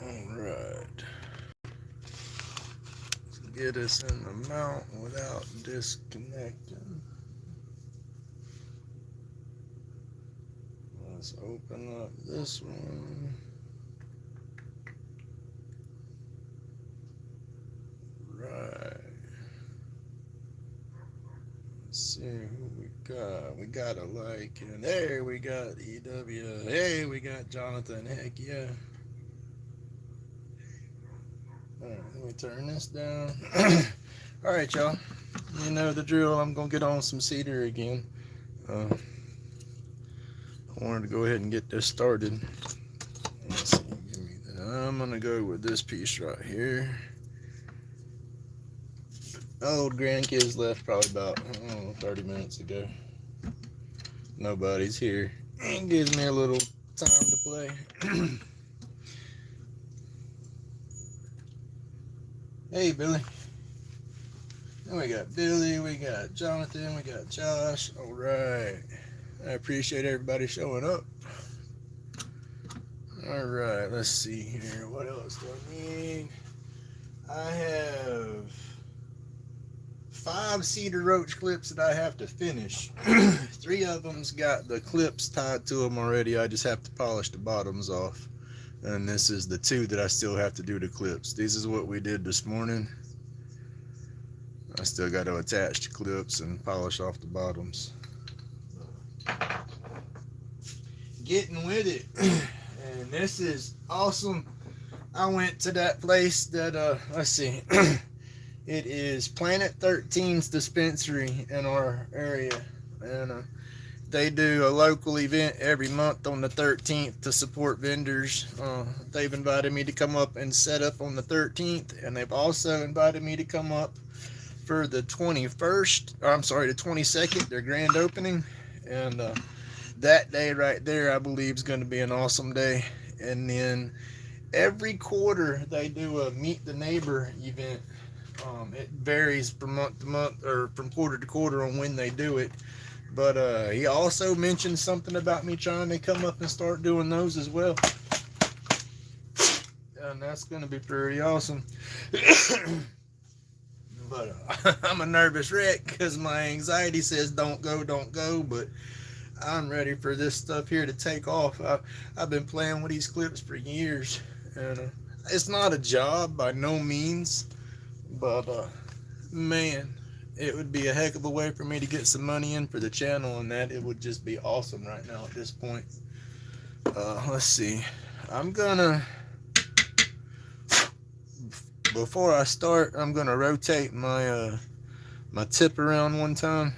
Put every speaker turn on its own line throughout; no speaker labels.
Alright. Let's get us in the mount without disconnecting. Let's open up this one. Right. Let's see who we got. We got a like, and there we got EW. Hey, we got Jonathan. Heck yeah. Alright, let me turn this down. Alright, y'all. You know the drill. I'm gonna get on some cedar again. I wanted to go ahead and get this started. Let's see, give me that. I'm gonna go with this piece right here. Old grandkids left probably about 30 minutes ago. Nobody's here. It gives me a little time to play. Hey, Billy. And we got Billy, we got Jonathan, we got Josh. All right. I appreciate everybody showing up. All right, let's see here. What else do I need? I have 5 Cedar Roach clips that I have to finish. 3 of them's got the clips tied to them already. I just have to polish the bottoms off. And this is the 2 that I still have to do the clips. This is what we did this morning. I still got to attach the clips and polish off the bottoms. Getting with it. And this is awesome. I went to that place that, let's see. It is Planet 13's dispensary in our area. And they do a local event every month on the 13th to support vendors. They've invited me to come up and set up on the 13th. And they've also invited me to come up for the 21st. I'm sorry, the 22nd, their grand opening. And that day right there, I believe, is going to be an awesome day. And then every quarter, they do a Meet the Neighbor event. It varies from month to month or from quarter to quarter on when they do it. But he also mentioned something about me trying to come up and start doing those as well. And that's going to be pretty awesome. But I'm a nervous wreck because my anxiety says don't go, don't go. But I'm ready for this stuff here to take off. I've been playing with these clips for years. And it's not a job by no means. But, man, it would be a heck of a way for me to get some money in for the channel, and that it would just be awesome right now at this point. Let's see. I'm gonna, before I start, I'm gonna rotate my my tip around one time.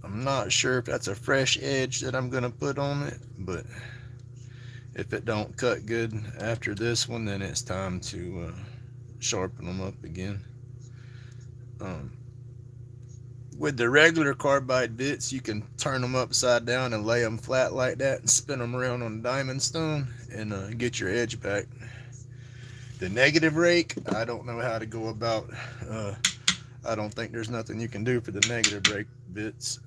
I'm not sure if that's a fresh edge that I'm gonna put on it, but if it don't cut good after this one, then it's time to sharpen them up again. With the regular carbide bits, you can turn them upside down and lay them flat like that and spin them around on a diamond stone and get your edge back. The negative rake, I don't know how to go about. I don't think there's nothing you can do for the negative rake bits.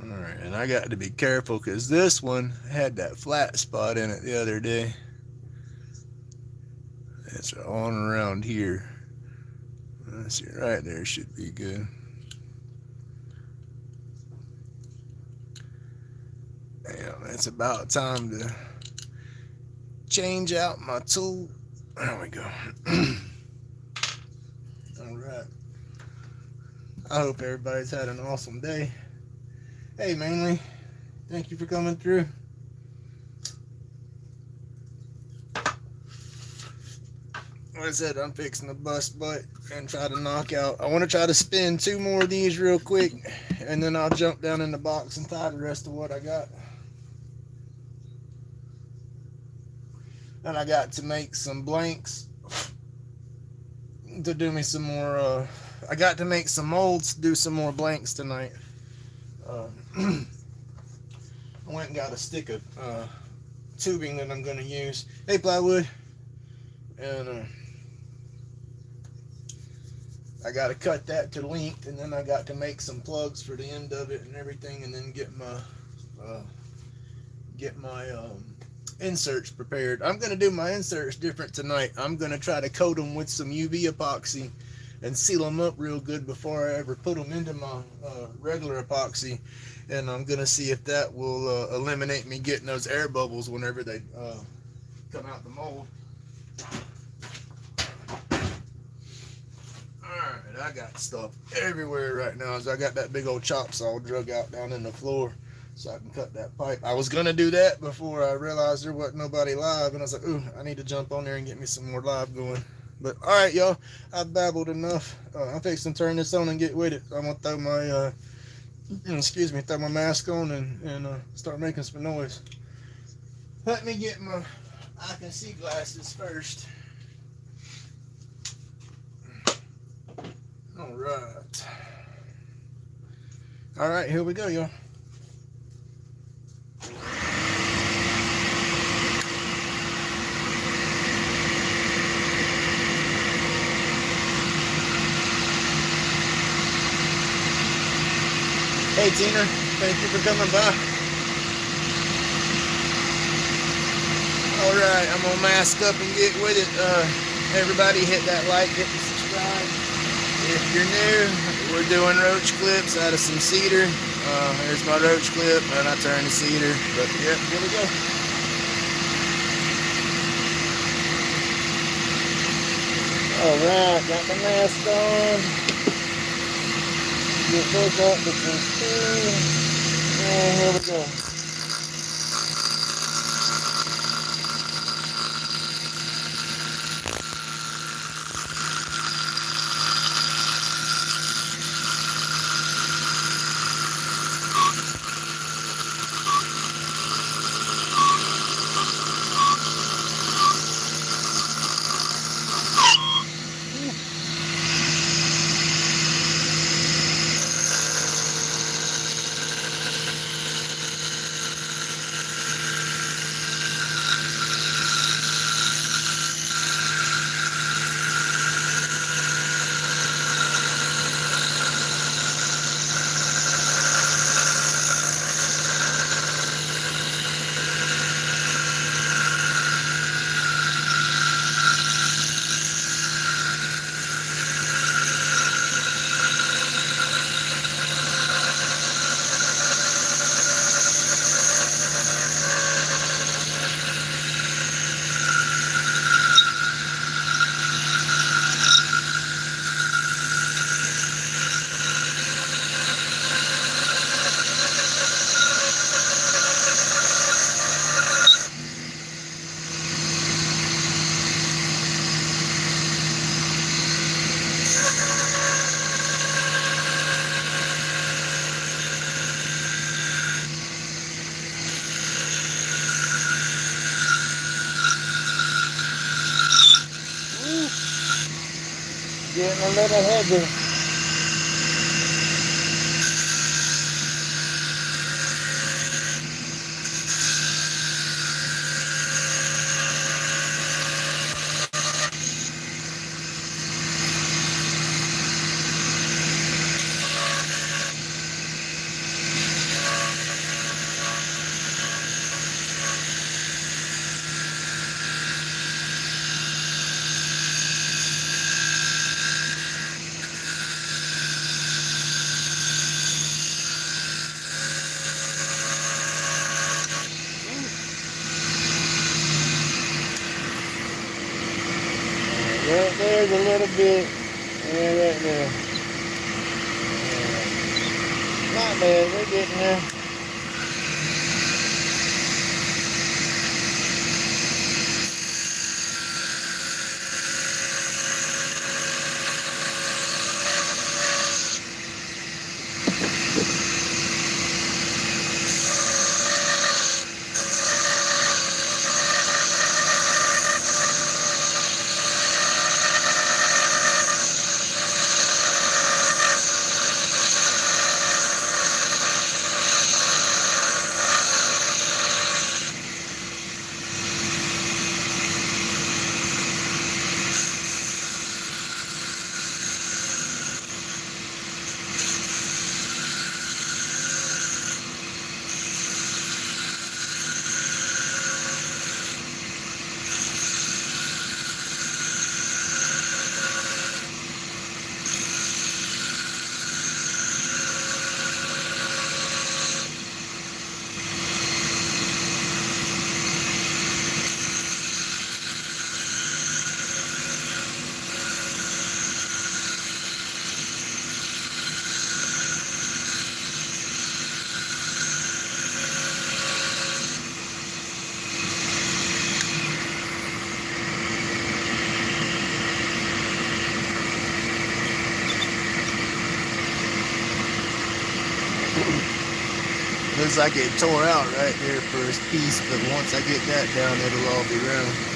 Alright, and I got to be careful because this one had that flat spot in it the other day. It's on around here. Let's see, right there should be good. Yeah, it's about time to change out my tool. There we go. Alright. I hope everybody's had an awesome day. Hey, Mainly, thank you for coming through. Like I said, I'm fixing to bust butt and try to knock out. I want to try to spin 2 more of these real quick, and then I'll jump down in the box and tie the rest of what I got. And I got to make some blanks to do me some more. I got to make some molds to do some more blanks tonight. I went and got a stick of tubing that I'm going to use. Hey, plywood. And I got to cut that to length, and then I got to make some plugs for the end of it and everything, and then get my inserts prepared. I'm going to do my inserts different tonight. I'm going to try to coat them with some UV epoxy and seal them up real good before I ever put them into my regular epoxy, and I'm going to see if that will eliminate me getting those air bubbles whenever they come out the mold. Alright, I got stuff everywhere right now. So I got that big old chop saw drug out down in the floor so I can cut that pipe. I was going to do that before I realized there wasn't nobody live, and I was like, ooh, I need to jump on there and get me some more live going. But alright, y'all, I've babbled enough. I'm fixing to turn this on and get with it. I'm going to throw my throw my mask on and start making some noise. Let me get my I can see glasses first. Alright, here we go, y'all. Hey Tina, thank you for coming by. Alright, I'm gonna mask up and get with it. Everybody hit that like, hit the subscribe. If you're new, we're doing roach clips out of some cedar. Here's my roach clip, and I turn the cedar. But yep, here we go. Alright, got my mask on. Get this up with some speed. And here we go. Getting a little heavy. Right there's a little bit. Yeah, right there. Not bad, we're getting there. Looks like it tore out right there first piece, but once I get that down, it'll all be round.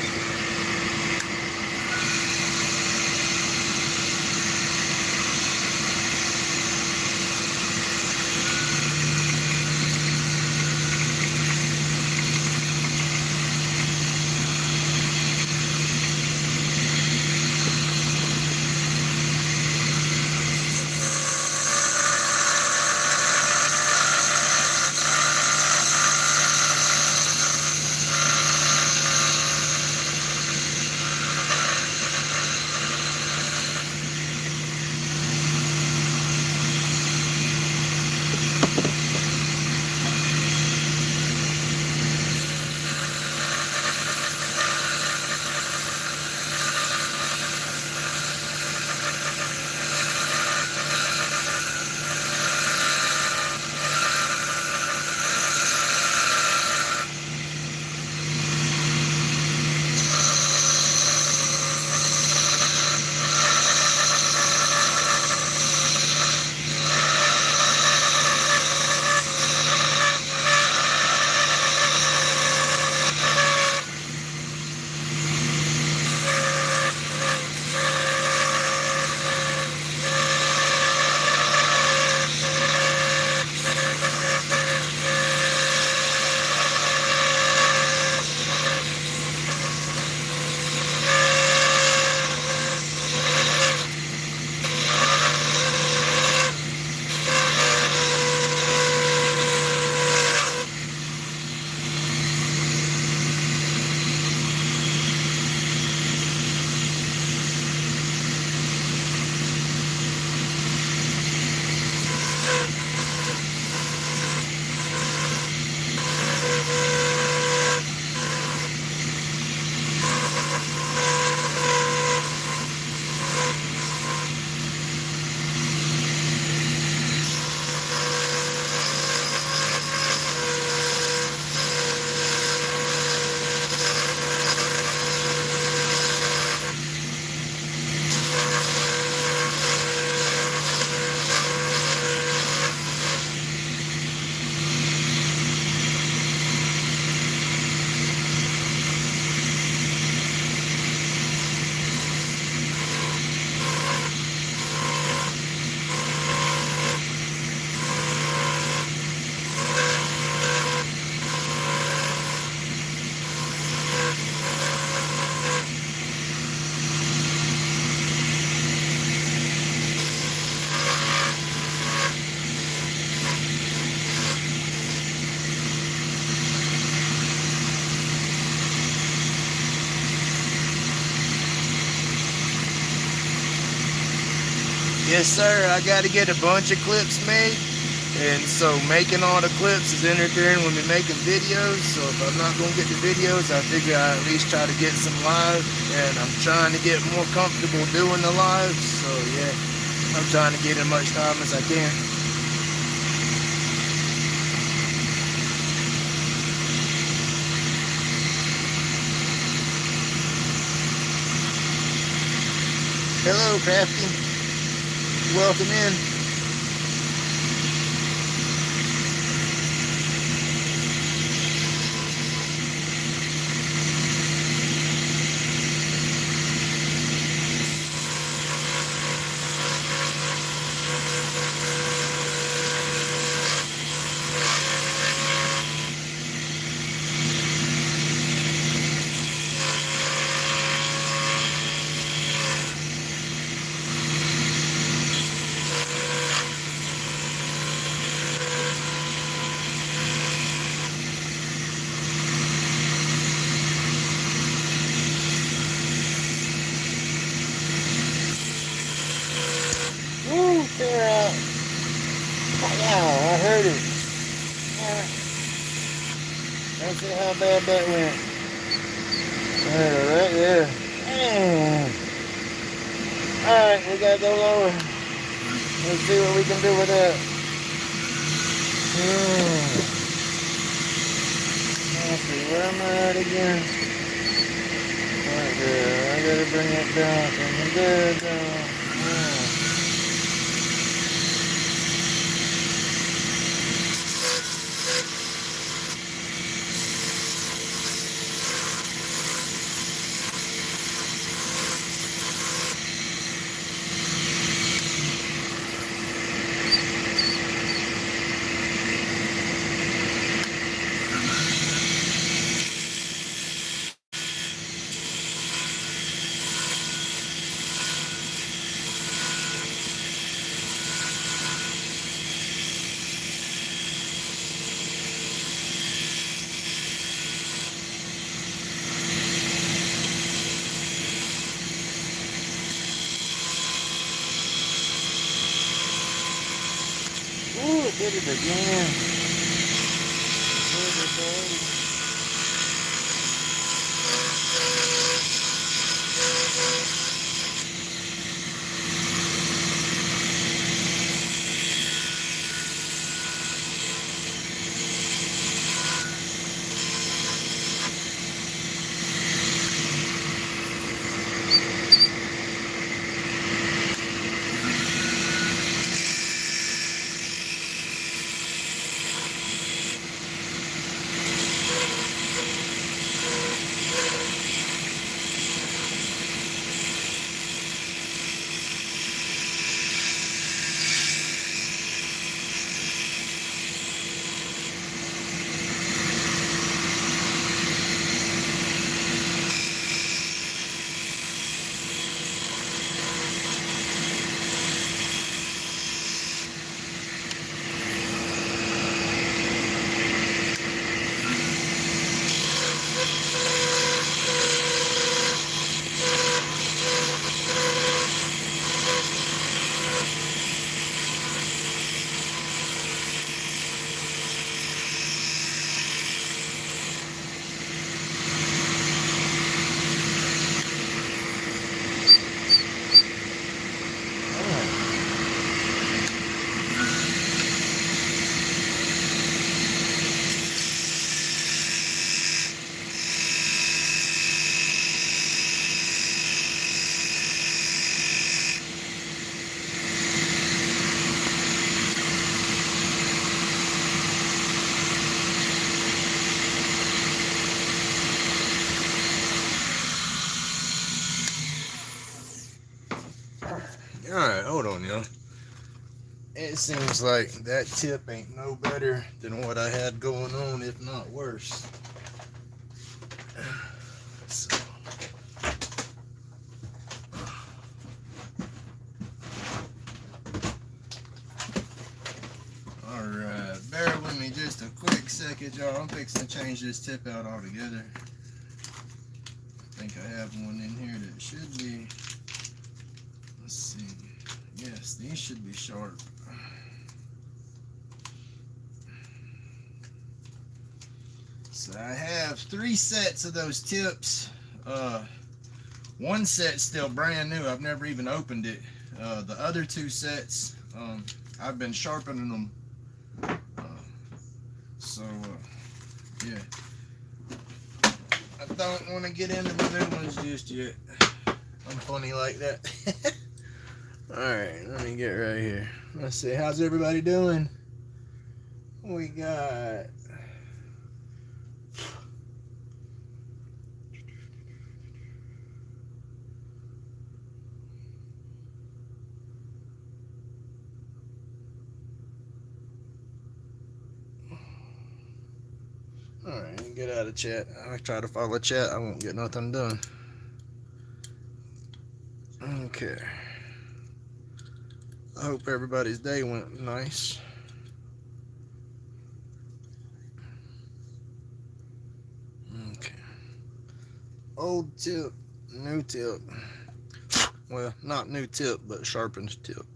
Yes, sir, I got to get a bunch of clips made, and so making all the clips is interfering with me making videos. So if I'm not going to get the videos, I figure I at least try to get some live, and I'm trying to get more comfortable doing the live. So yeah, I'm trying to get as much time as I can. Hello, Crafty. Welcome in. Woo, clear out. Wow, I heard it. Let's see how bad that went. Right there. Alright, we gotta go lower. Let's see what we can do with that. Let's see, where am I at again? Right there. I gotta bring it down from there down. Hit it again. Hit it, baby. Alright, hold on, y'all. It seems like that tip ain't no better than what I had going on, if not worse. So. Alright, bear with me just a quick second, y'all. I'm fixing to change this tip out altogether. I think I have one in here that should be. Let's see. Yes, these should be sharp. So I have 3 sets of those tips. One set's still brand new. I've never even opened it. The other 2 sets, I've been sharpening them. Yeah. I don't want to get into the new ones just yet. I'm funny like that. Alright, let me get right here. Let's see, how's everybody doing? We got alright, get out of chat. I try to follow chat, I won't get nothing done. Okay. I hope everybody's day went nice. Okay. Old tip, new tip. Well, not new tip, but sharpened tip.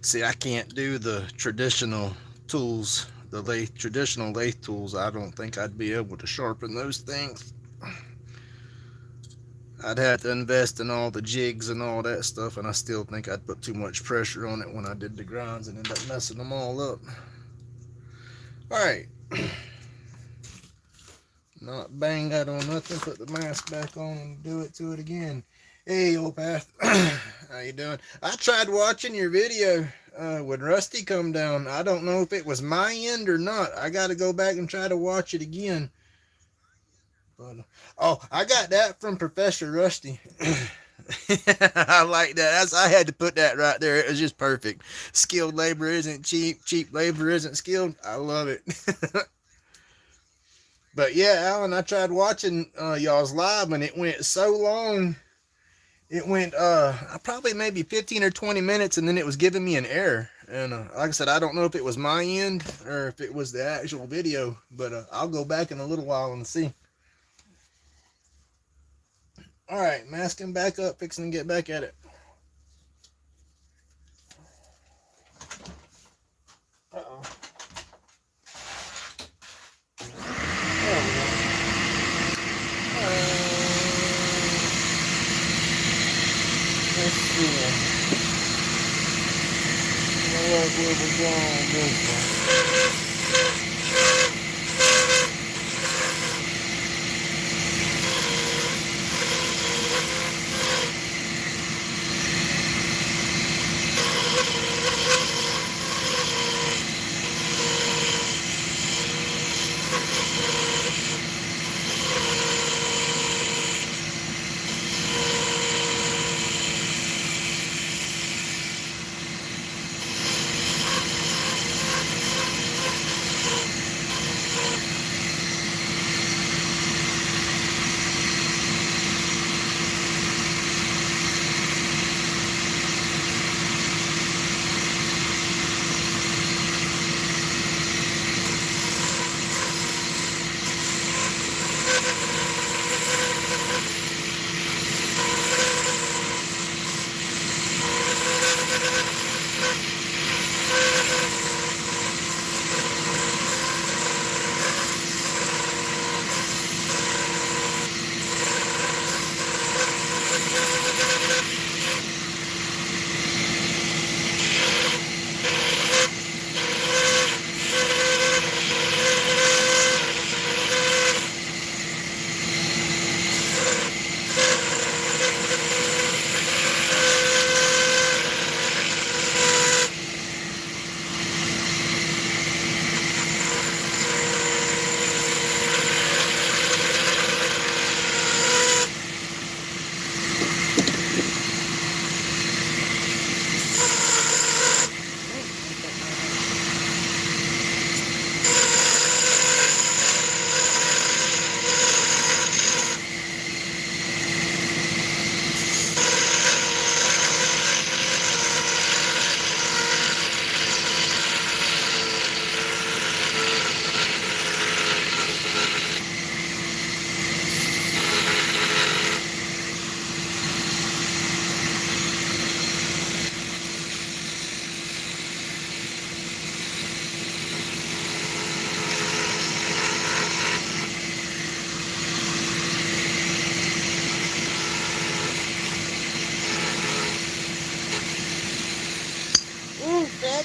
See, I can't do the traditional tools, the traditional lathe tools. I don't think I'd be able to sharpen those things. I'd have to invest in all the jigs and all that stuff, and I still think I'd put too much pressure on it when I did the grinds and end up messing them all up. Alright. Not bang that on nothing. Put the mask back on and do it to it again. Hey, old path. How you doing? I tried watching your video when Rusty come down. I don't know if it was my end or not. I got to go back and try to watch it again. But, oh, I got that from Professor Rusty. I like that. I had to put that right there. It was just perfect. Skilled labor isn't cheap. Cheap labor isn't skilled. I love it. But yeah, Alan, I tried watching y'all's live and it went so long it went probably maybe 15 or 20 minutes, and then it was giving me an error. And like I said, I don't know if it was my end or if it was the actual video, but I'll go back in a little while and see. All right, masking back up, fixing to get back at it. Uh-oh. There we go. Let's see. Where we go on this one.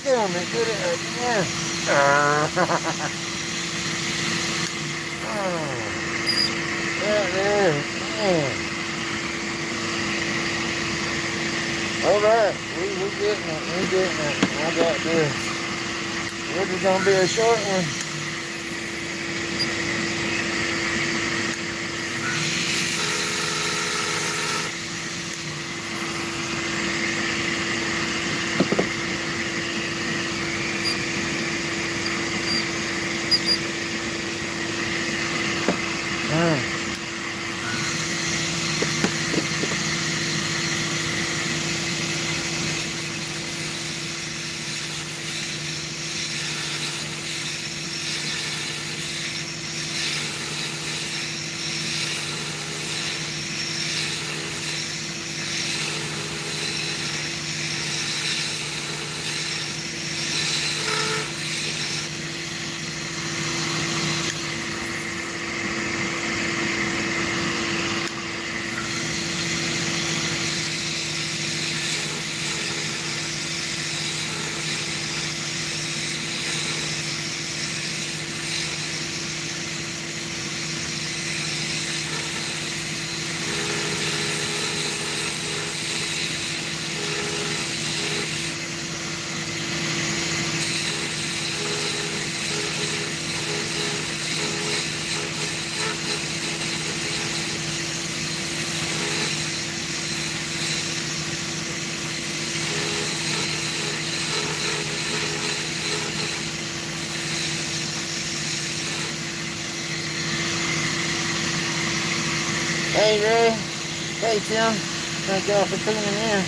Damn it, did it again. There it is. Alright, we're getting it, we're getting it. I got this. This is going to be a short one. Hey Ray, hey Tim. Thank y'all for tuning in.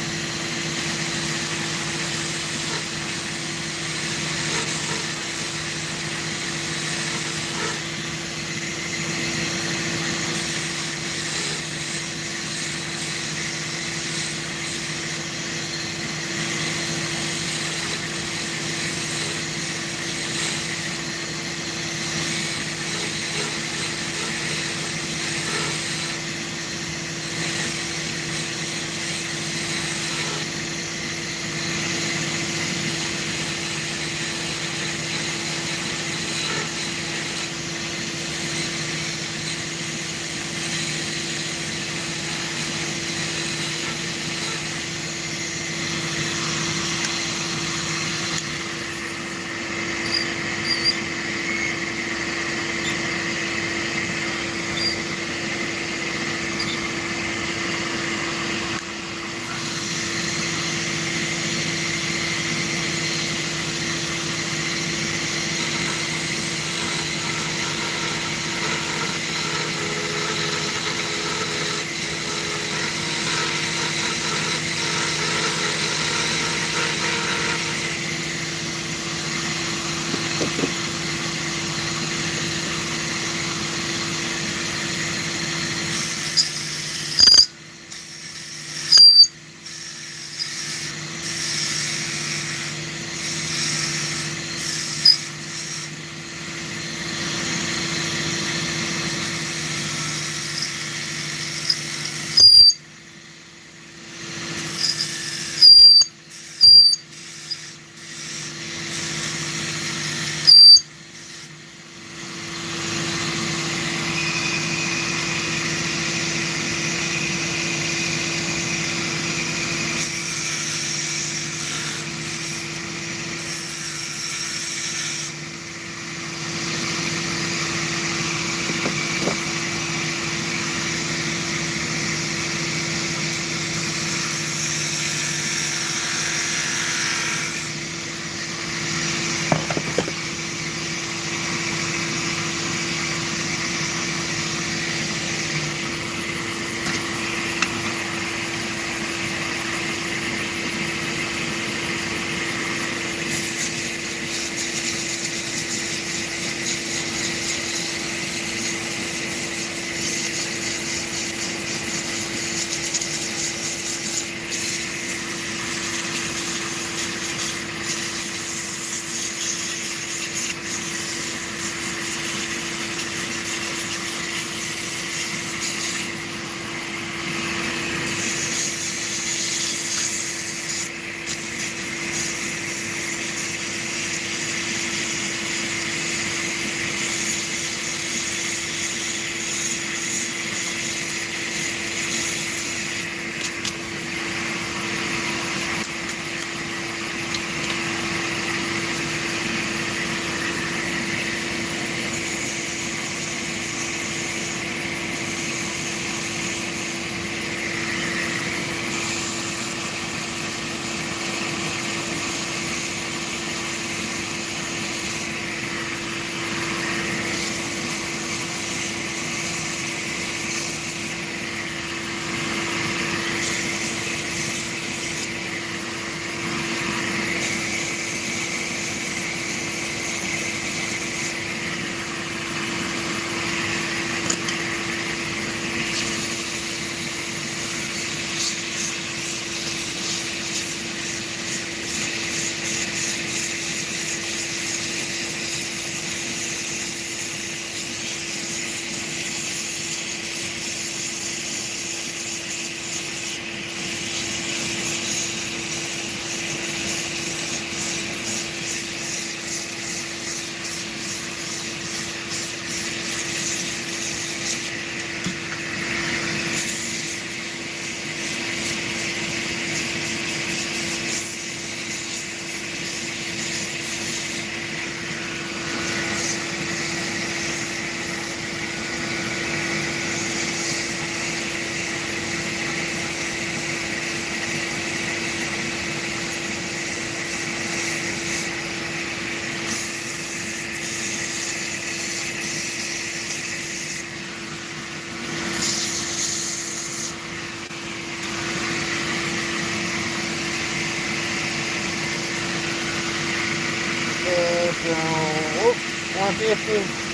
150.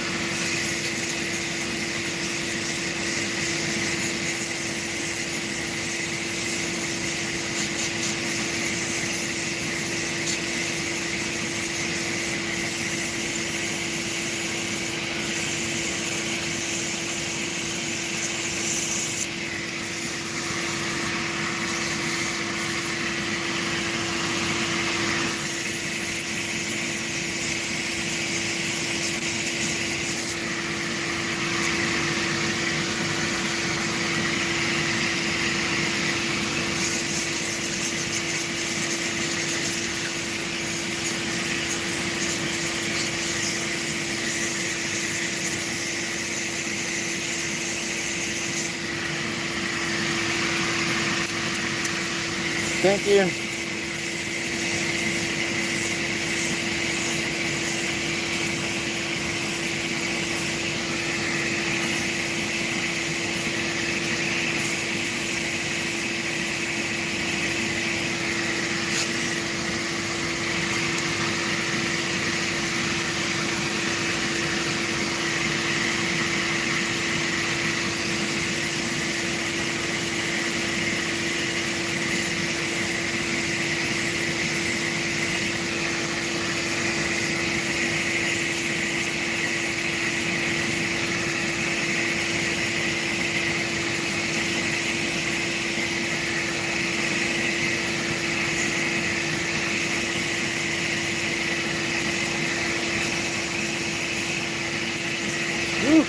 Thank you. Woo.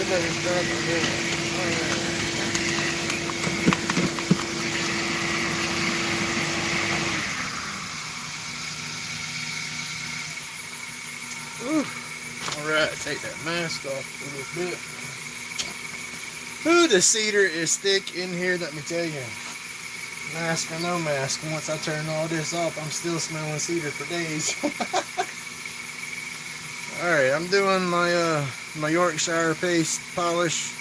better start on this. Alright, take that mask off a little bit. Ooh, the cedar is thick in here, let me tell you. Mask or no mask, once I turn all this off, I'm still smelling cedar for days. Alright, I'm doing my my Yorkshire paste polish.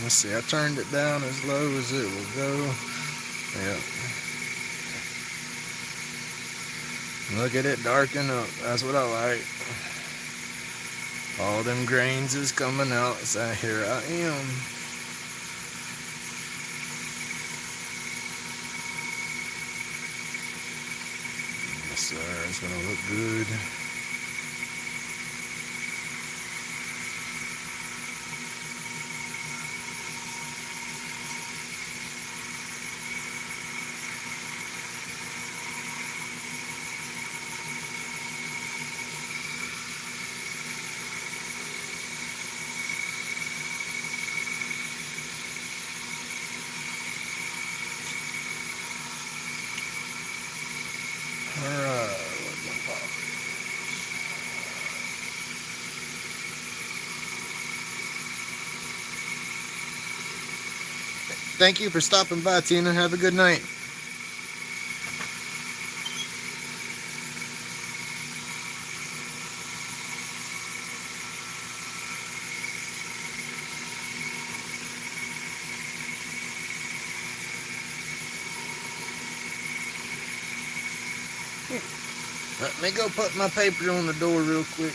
Let's see, I turned it down as low as it will go. Yep. Look at it darken up. That's what I like. All them grains is coming out, so here I am. Yes, sir. It's gonna look good. Alright, where's my polish? Thank you for stopping by, Tina. Have a good night. Let me go put my paper on the door real quick.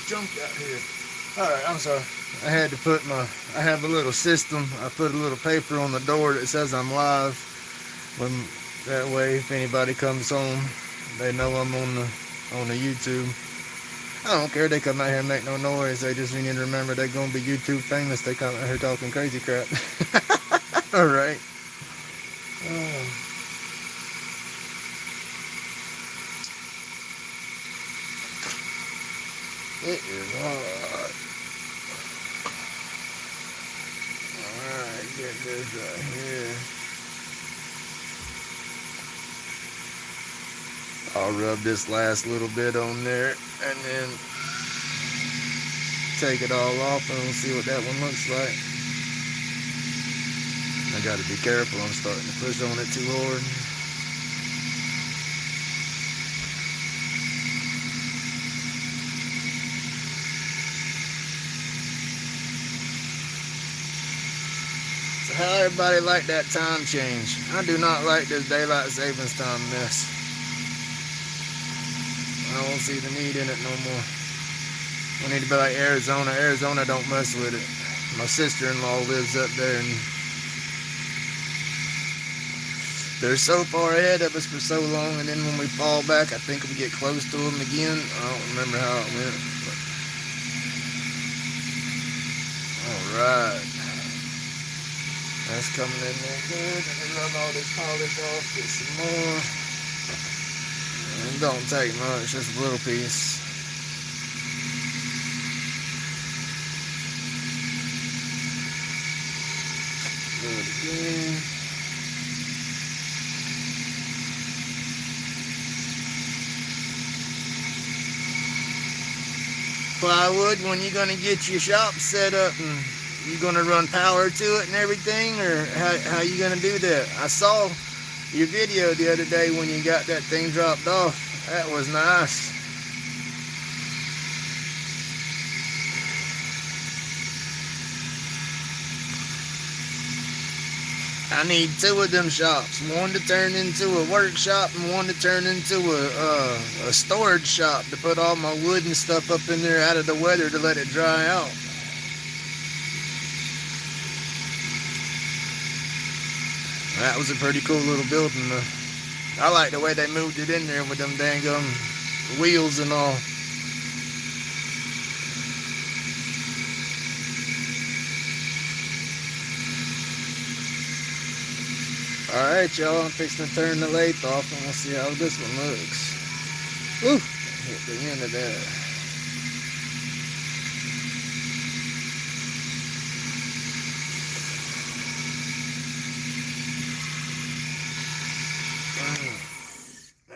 Junk out here. Alright, I'm sorry. I had to put I have a little system. I put a little paper on the door that says I'm live. That way, if anybody comes home, they know I'm on the YouTube. I don't care. They come out here and make no noise. They just need to remember they're gonna be YouTube famous. They come out here talking crazy crap. Alright. It is hot. Alright, get this right here. I'll rub this last little bit on there and then take it all off and we'll see what that one looks like. I gotta be careful, I'm starting to push on it too hard. How everybody like that time change? I do not like this daylight savings time mess. I don't see the need in it no more. We need to be like Arizona. Arizona don't mess with it. My sister-in-law lives up there and they're so far ahead of us for so long, and then when we fall back, I think we get close to them again. I don't remember how it went. Alright. That's coming in there good. Let me rub all this polish off, get some more. It don't take much, just a little piece. Do it again. Plywood, when you gonna get your shop set up and you gonna run power to it and everything, or how you gonna do that? I saw your video the other day when you got that thing dropped off. That was nice. I need 2 of them shops, one to turn into a workshop and one to turn into a storage shop to put all my wood and stuff up in there out of the weather to let it dry out. That was a pretty cool little building though. I like the way they moved it in there with them dang wheels and all. Alright, y'all, I'm fixing to turn the lathe off and we'll see how this one looks. Woo! Hit the end of that.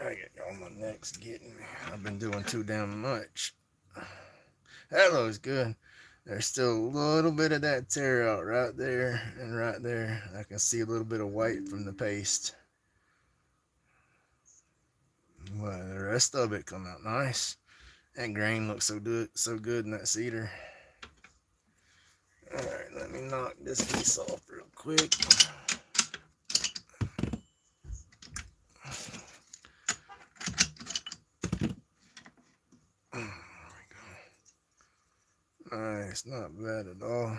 I get on my neck's getting me. I've been doing too damn much. That looks good. There's still a little bit of that tear out right there and right there. I can see a little bit of white from the paste. But the rest of it come out nice. That grain looks so good in that cedar. Alright, let me knock this piece off real quick. There we go. Nice, not bad at all.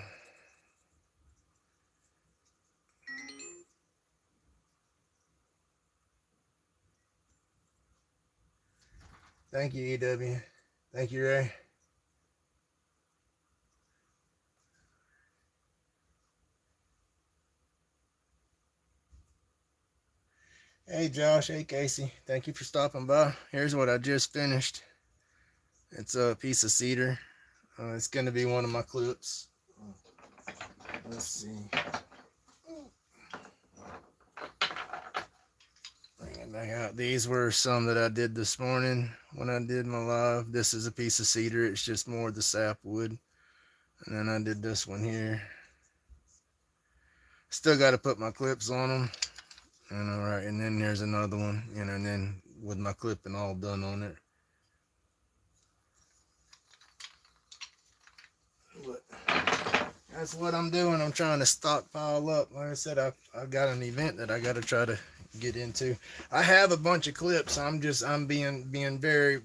Thank you, EW. Thank you, Ray. Hey, Josh. Hey, Casey. Thank you for stopping by. Here's what I just finished. It's a piece of cedar. It's going to be one of my clips. Let's see. Bring it back out. These were some that I did this morning when I did my live. This is a piece of cedar. It's just more of the sapwood. And then I did this one here. Still got to put my clips on them. And alright, and then there's another one, you know, and then with my clipping all done on it. But that's what I'm doing. I'm trying to stockpile up. Like I said, I've got an event that I got to try to get into. I have a bunch of clips. I'm being very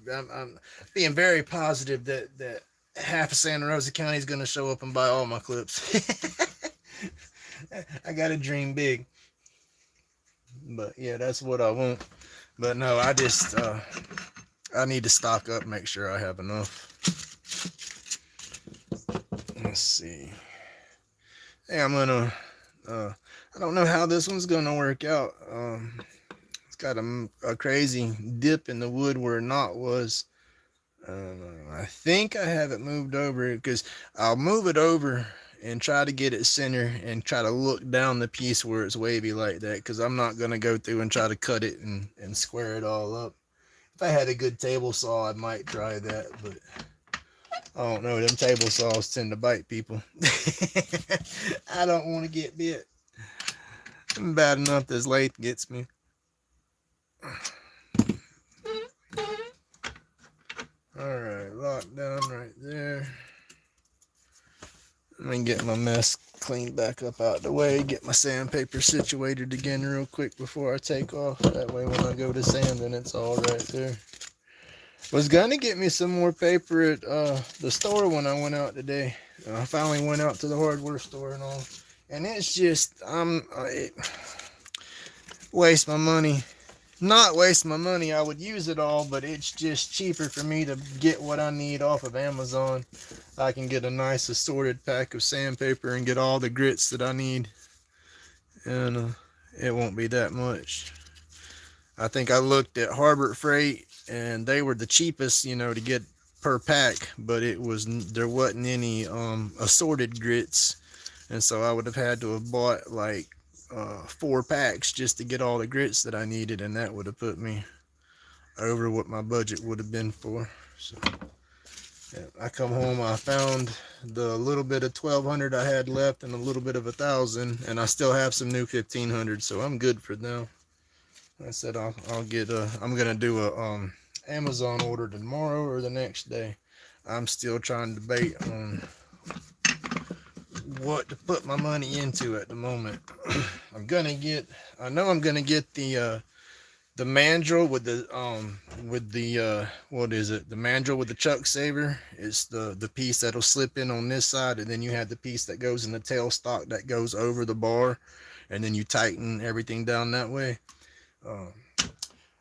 positive that half of Santa Rosa County is going to show up and buy all my clips. I got to dream big. But yeah, that's what I want. But no, I just I need to stock up, make sure I have enough. Let's see. Hey, I'm gonna I don't know how this one's gonna work out. It's got a crazy dip in the wood where a knot was. I think I have it moved over because I'll move it over and try to get it center and try to look down the piece where it's wavy like that, because I'm not going to go through and try to cut it and square it all up. If I had a good table saw, I might try that, but I don't know. Them table saws tend to bite people. I don't want to get bit. I'm bad enough this lathe gets me. Alright, locked down right there. Let me get my mess cleaned back up out the way, get my sandpaper situated again real quick before I take off. That way when I go to sanding, it's all right there. Was gonna get me some more paper at the store when I went out today. I finally went out to the hardware store and all. And it's just, waste my money. Not waste my money, I would use it all, but it's just cheaper for me to get what I need off of Amazon. I can get a nice assorted pack of sandpaper and get all the grits that I need, and it won't be that much. I think I looked at Harbor Freight and they were the cheapest, you know, to get per pack, but there wasn't any assorted grits, and so I would have had to have bought like 4 packs just to get all the grits that I needed, and that would have put me over what my budget would have been for. So yeah, I come home, I found the little bit of 1200 I had left and a little bit of 1000, and I still have some new 1500, so I'm good for now. I said I'll get I'm gonna do a Amazon order tomorrow or the next day. I'm still trying to debate on what to put my money into at the moment. I know I'm gonna get the mandrel with the what is it? The mandrel with the chuck saver. It's the piece that'll slip in on this side, and then you have the piece that goes in the tailstock that goes over the bar, and then you tighten everything down that way.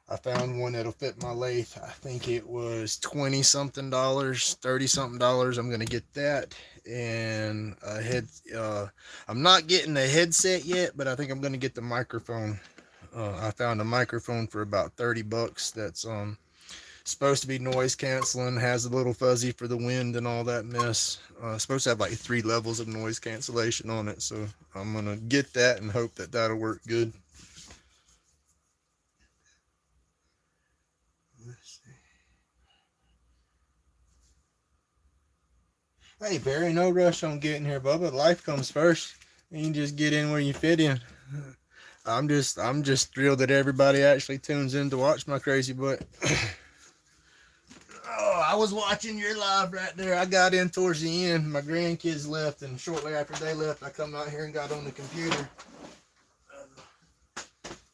I found one that'll fit my lathe. I think it was 20 something dollars, 30 something dollars. I'm gonna get that, and a head. I'm not getting a headset yet, but I think I'm gonna get the microphone. I found a microphone for about 30 bucks. That's supposed to be noise canceling, has a little fuzzy for the wind and all that mess. Supposed to have like 3 levels of noise cancellation on it, so I'm gonna get that and hope that that'll work good. Let's see. Hey Barry, no rush on getting here, Bubba. Life comes first. You can just get in where you fit in. I'm just thrilled that everybody actually tunes in to watch my crazy butt. Oh, I was watching your live right there. I got in towards the end. My grandkids left, and shortly after they left, I come out here and got on the computer.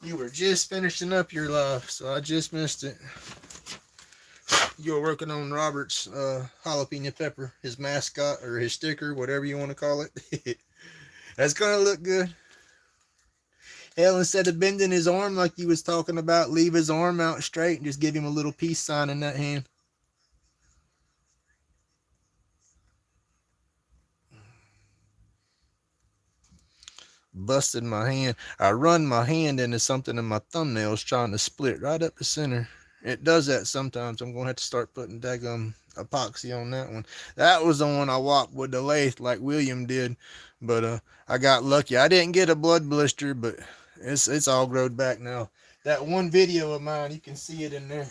You were just finishing up your live, so I just missed it. You were working on Robert's jalapeno pepper, his mascot or his sticker, whatever you want to call it. That's gonna look good. Hell, instead of bending his arm like you was talking about, leave his arm out straight and just give him a little peace sign in that hand. Busted my hand. I run my hand into something in my thumbnails trying to split right up the center. It does that sometimes. I'm going to have to start putting daggum epoxy on that one. That was the one I whopped with the lathe like William did. But I got lucky. I didn't get a blood blister, but it's all growed back now. That one video of mine, you can see it in there.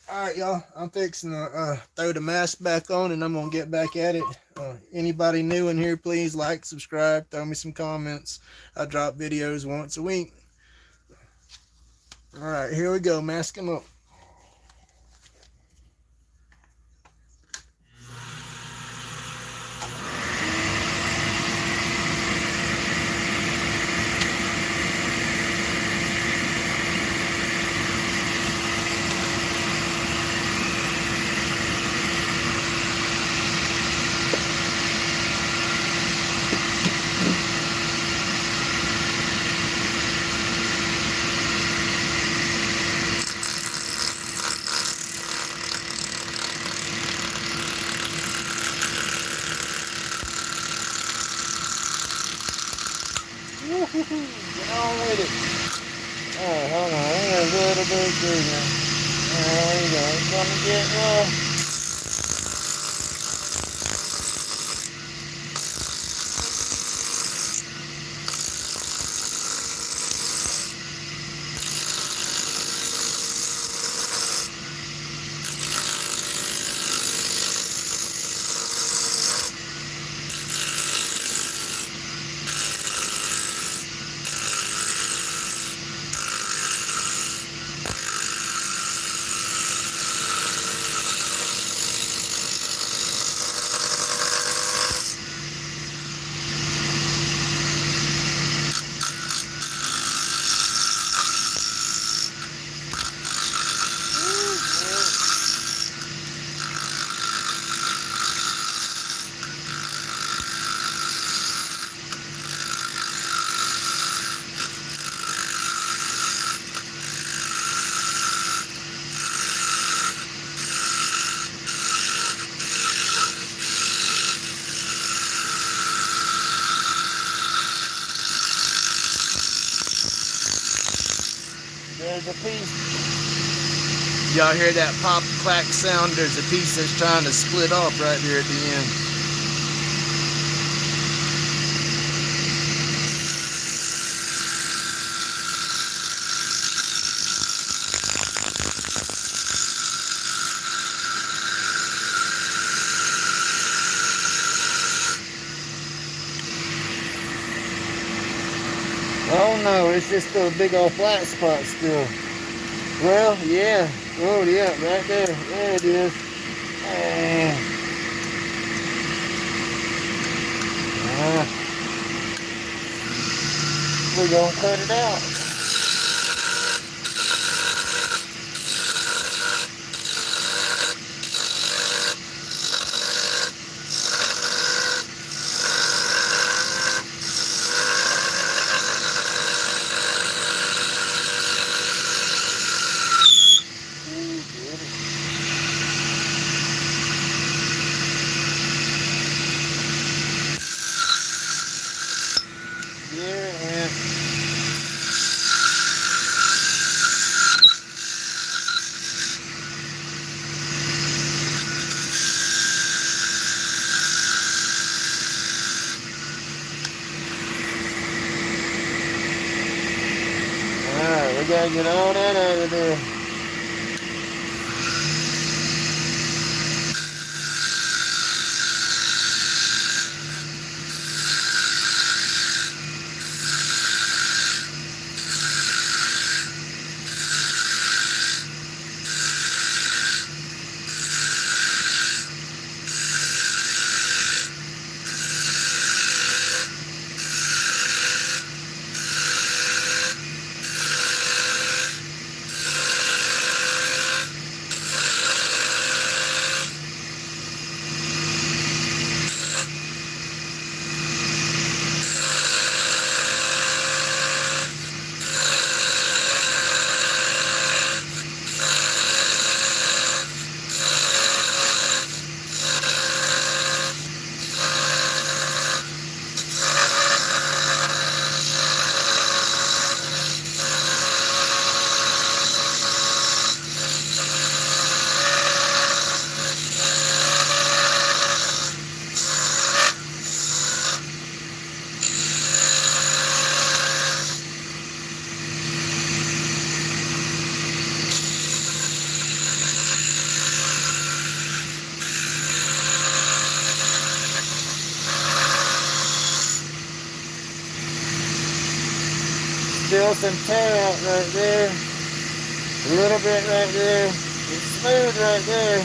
Alright, y'all. I'm fixing to throw the mask back on, and I'm going to get back at it. Anybody new in here, please like, subscribe, throw me some comments. I drop videos once a week. Alright, here we go. Mask them up. Get on with it. Oh, hold on. We're a little bit bigger. There we go. It's gonna get rough. There's a piece. Y'all hear that pop clack sound? There's a piece that's trying to split off right there at the end. Oh no, it's just a big old flat spot still. Well, yeah. Oh yeah, right there. There it is. We're gonna cut it out. gotta get all that out of there. Still some tear out right there. A little bit right there. It's smooth right there.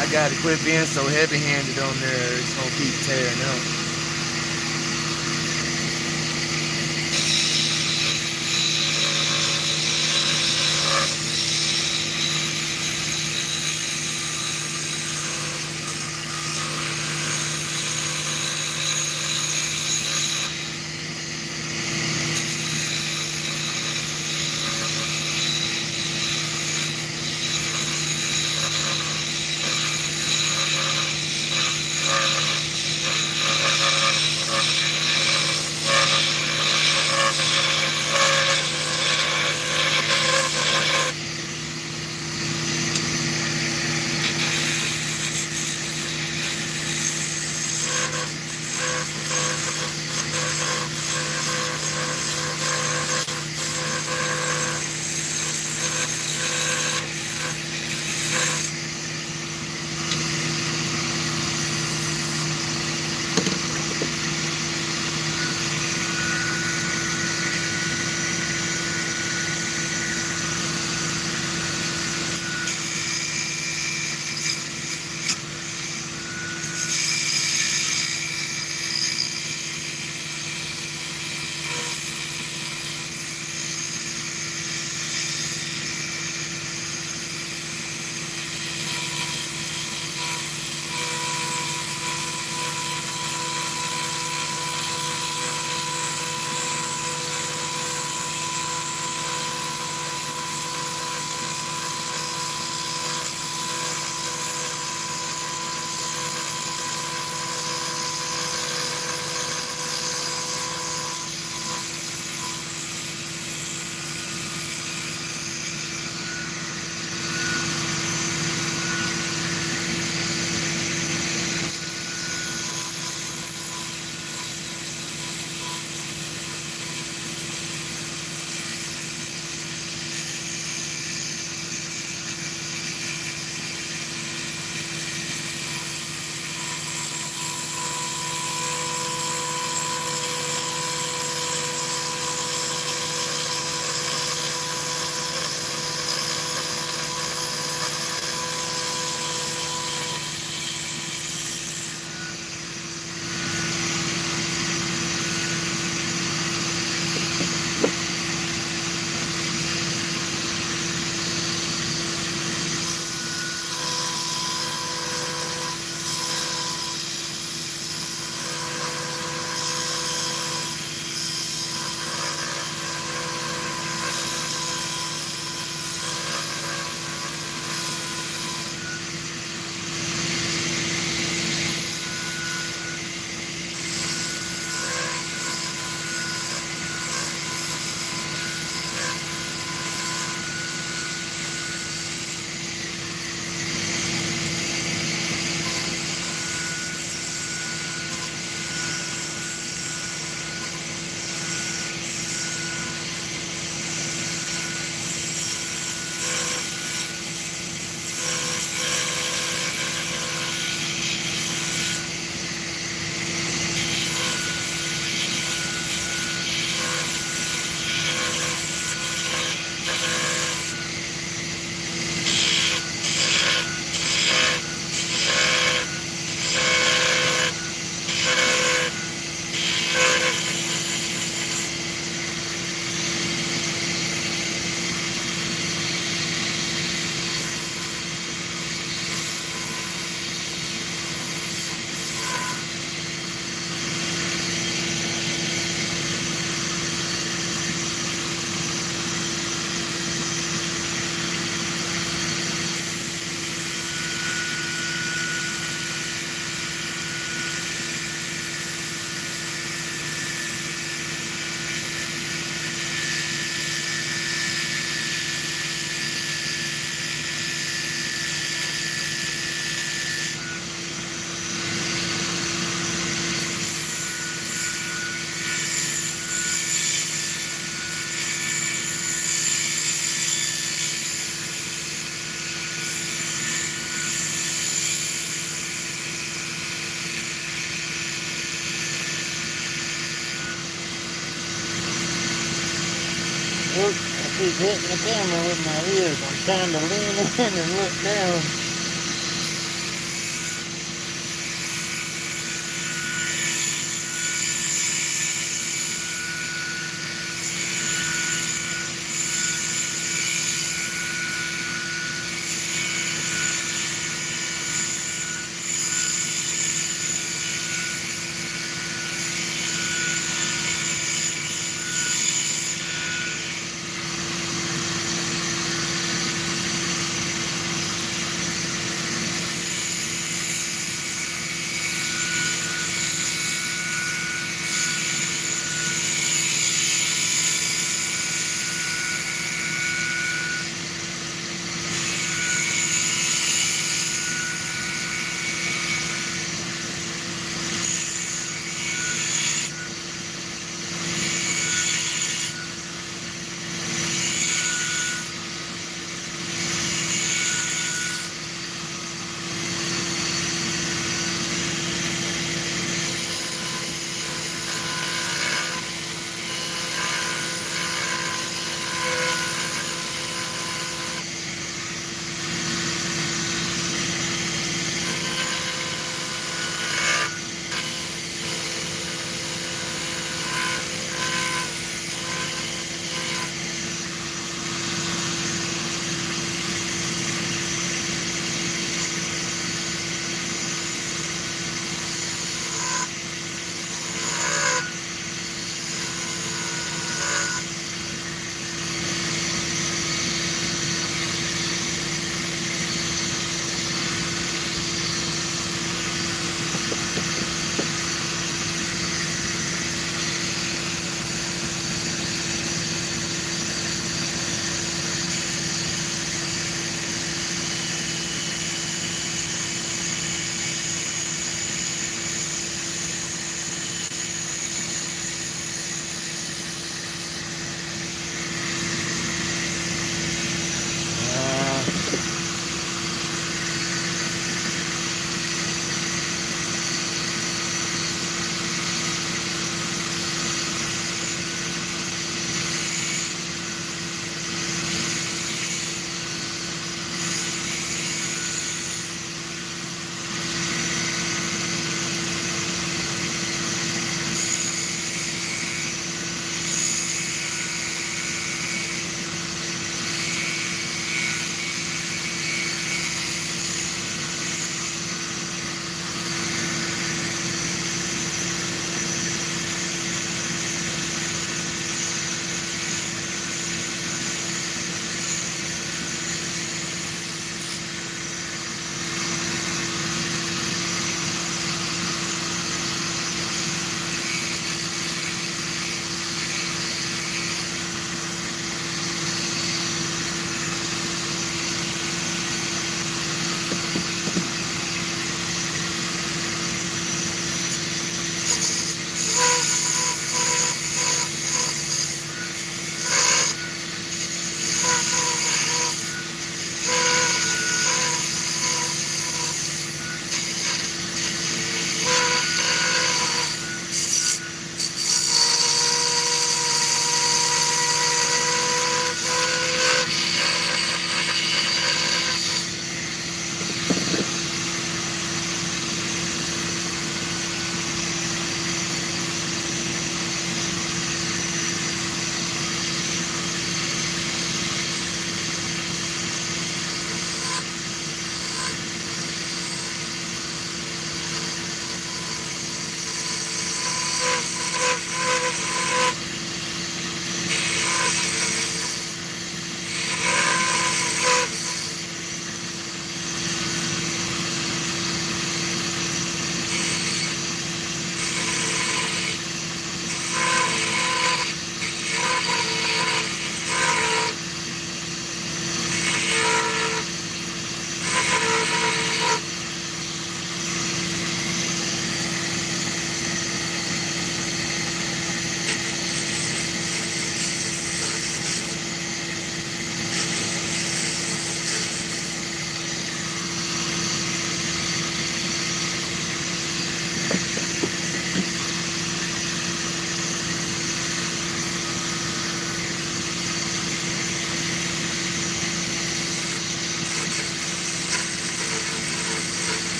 I gotta quit being so heavy-handed on there. It's gonna keep tearing up. Oops, I keep hitting the camera with my ears. I'm trying to lean in and look down.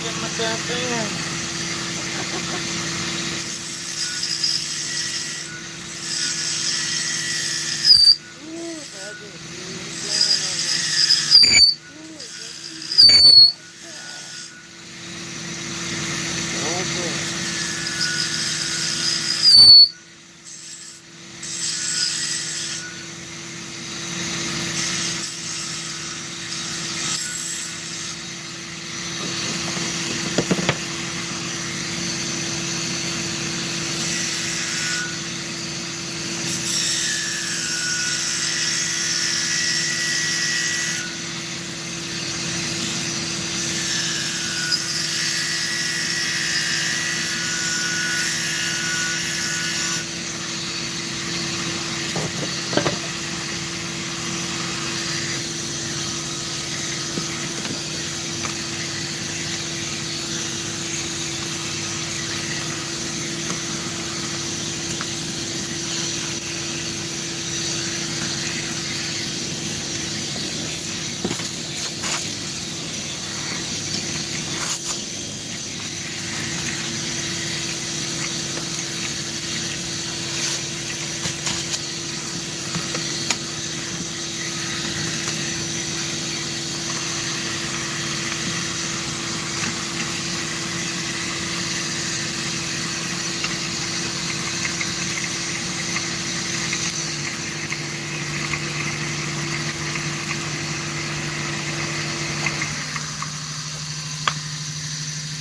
get my damn thing.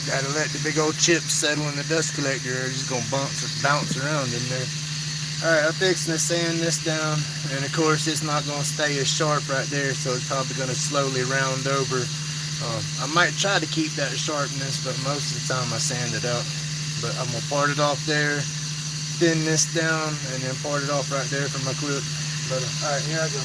Gotta let the big old chips settle in the dust collector, or it's just gonna bounce around in there. Alright, I'm fixing to sand this down, and of course it's not gonna stay as sharp right there, so it's probably gonna slowly round over. I might try to keep that sharpness, but most of the time I sand it out. But I'm gonna part it off there, thin this down, and then part it off right there for my clip. But alright, here I go.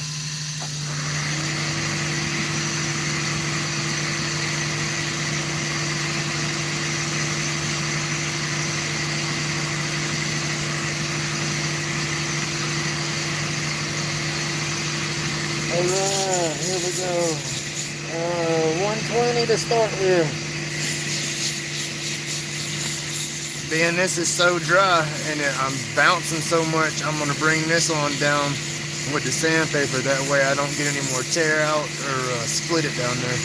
Alright, here we go. 120 to start with. Being this is so dry and I'm bouncing so much, I'm going to bring this on down with the sandpaper. That way I don't get any more tear out or split it down there.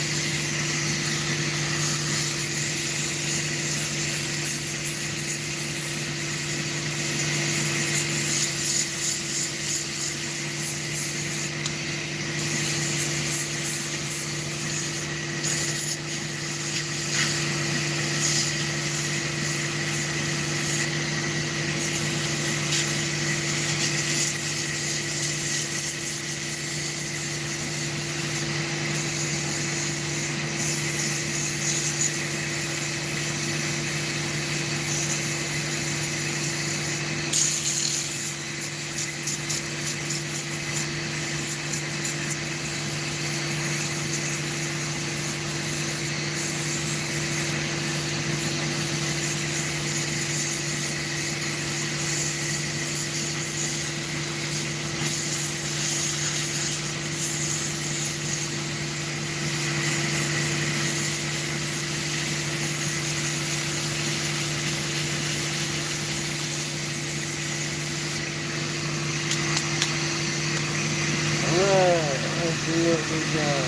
See what we got.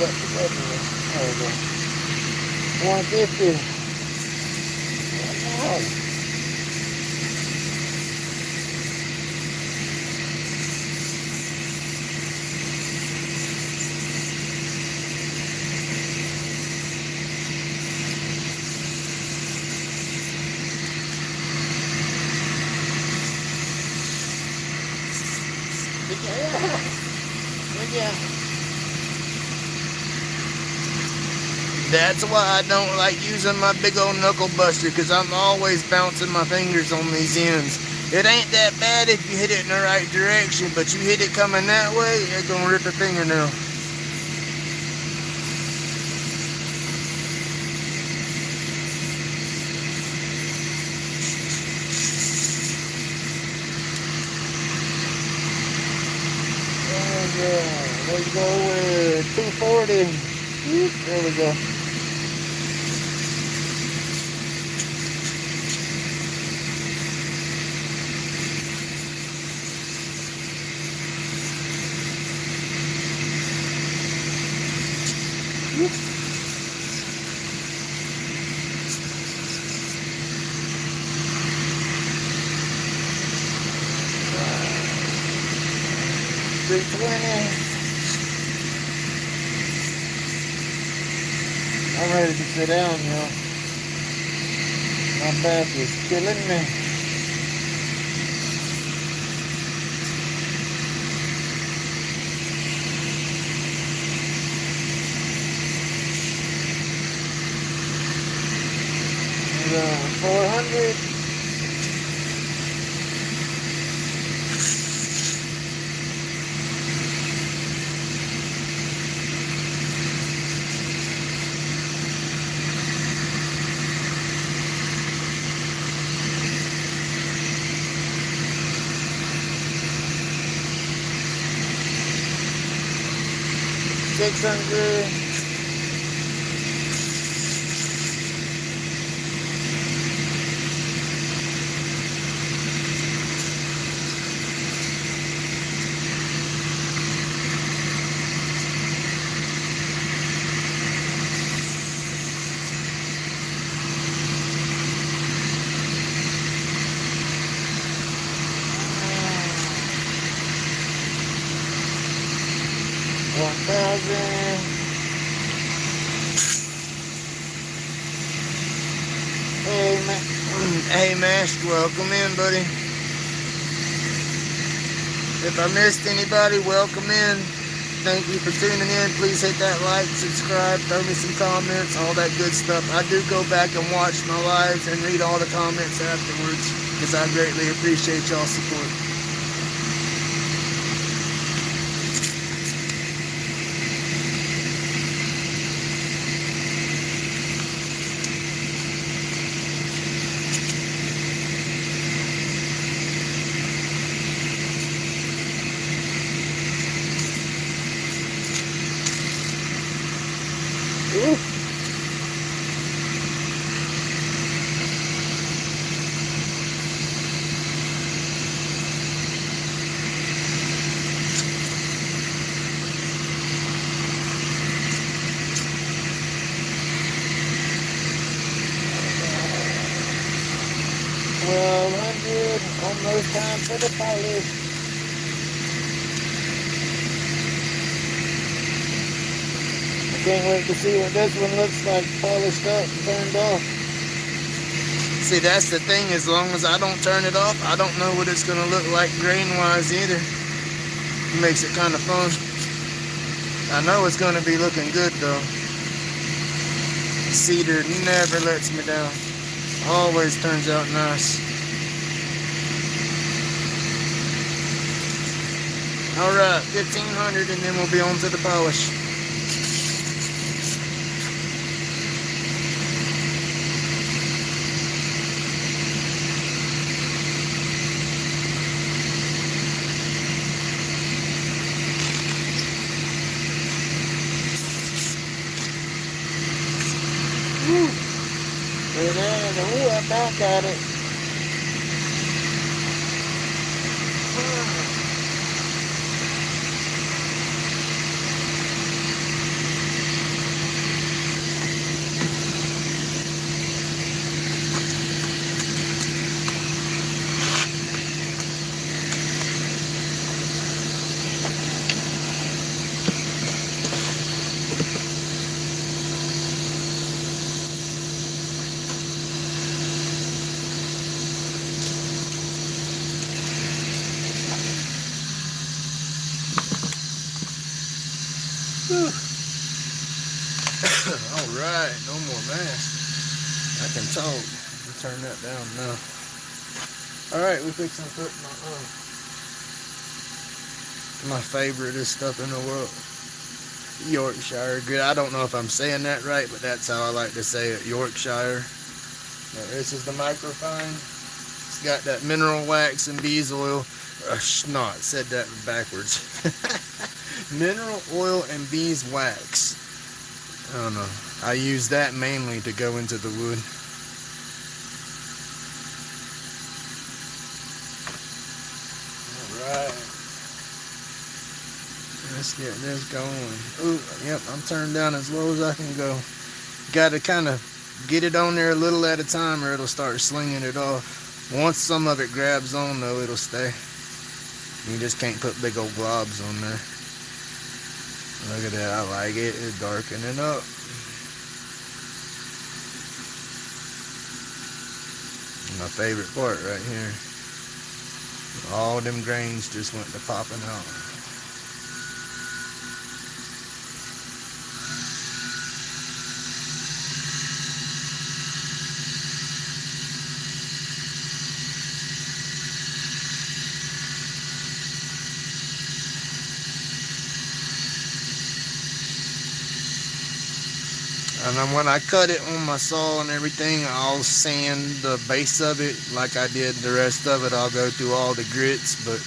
There we go. 150. Wow. Yeah. That's why I don't like using my big old knuckle buster, because I'm always bouncing my fingers on these ends. It ain't that bad if you hit it in the right direction, but you hit it coming that way, it's gonna rip a fingernail. Yeah, let's go with 240. 620. There we go. Whoop. 320. I'm ready to sit down, y'all. My back is killing me. Around 400. $600. Hey Mash, welcome in, buddy. If I missed anybody, welcome in. Thank you for tuning in. Please hit that like, subscribe, throw me some comments, all that good stuff. I do go back and watch my lives and read all the comments afterwards because I greatly appreciate y'all's support. Ooh. $1,200, almost time for the polish. Can't wait to see what this one looks like, polished up and turned off. See, that's the thing, as long as I don't turn it off, I don't know what it's going to look like grain-wise either. It makes it kind of fun. I know it's going to be looking good, though. Cedar never lets me down. Always turns out nice. Alright, 1,500 and then we'll be on to the polish. Ooh, I'm back at it. Alright, no more mask. I can talk. I'll turn that down now. Alright, we're fixing to put my favorite stuff in the world. Yorkshire grit. I don't know if I'm saying that right, but that's how I like to say it. Yorkshire. Now, this is the microfine. It's got that mineral wax and bees oil. Said that backwards. Mineral oil and bees wax. I don't know. I use that mainly to go into the wood. Alright. Let's get this going. Ooh, yep, I'm turned down as low as I can go. Got to kind of get it on there a little at a time or it'll start slinging it off. Once some of it grabs on though, it'll stay. You just can't put big old globs on there. Look at that, I like it. It's darkening up. My favorite part right here. All them grains just went to popping out. And then when I cut it on my saw and everything, I'll sand the base of it like I did the rest of it. I'll go through all the grits, but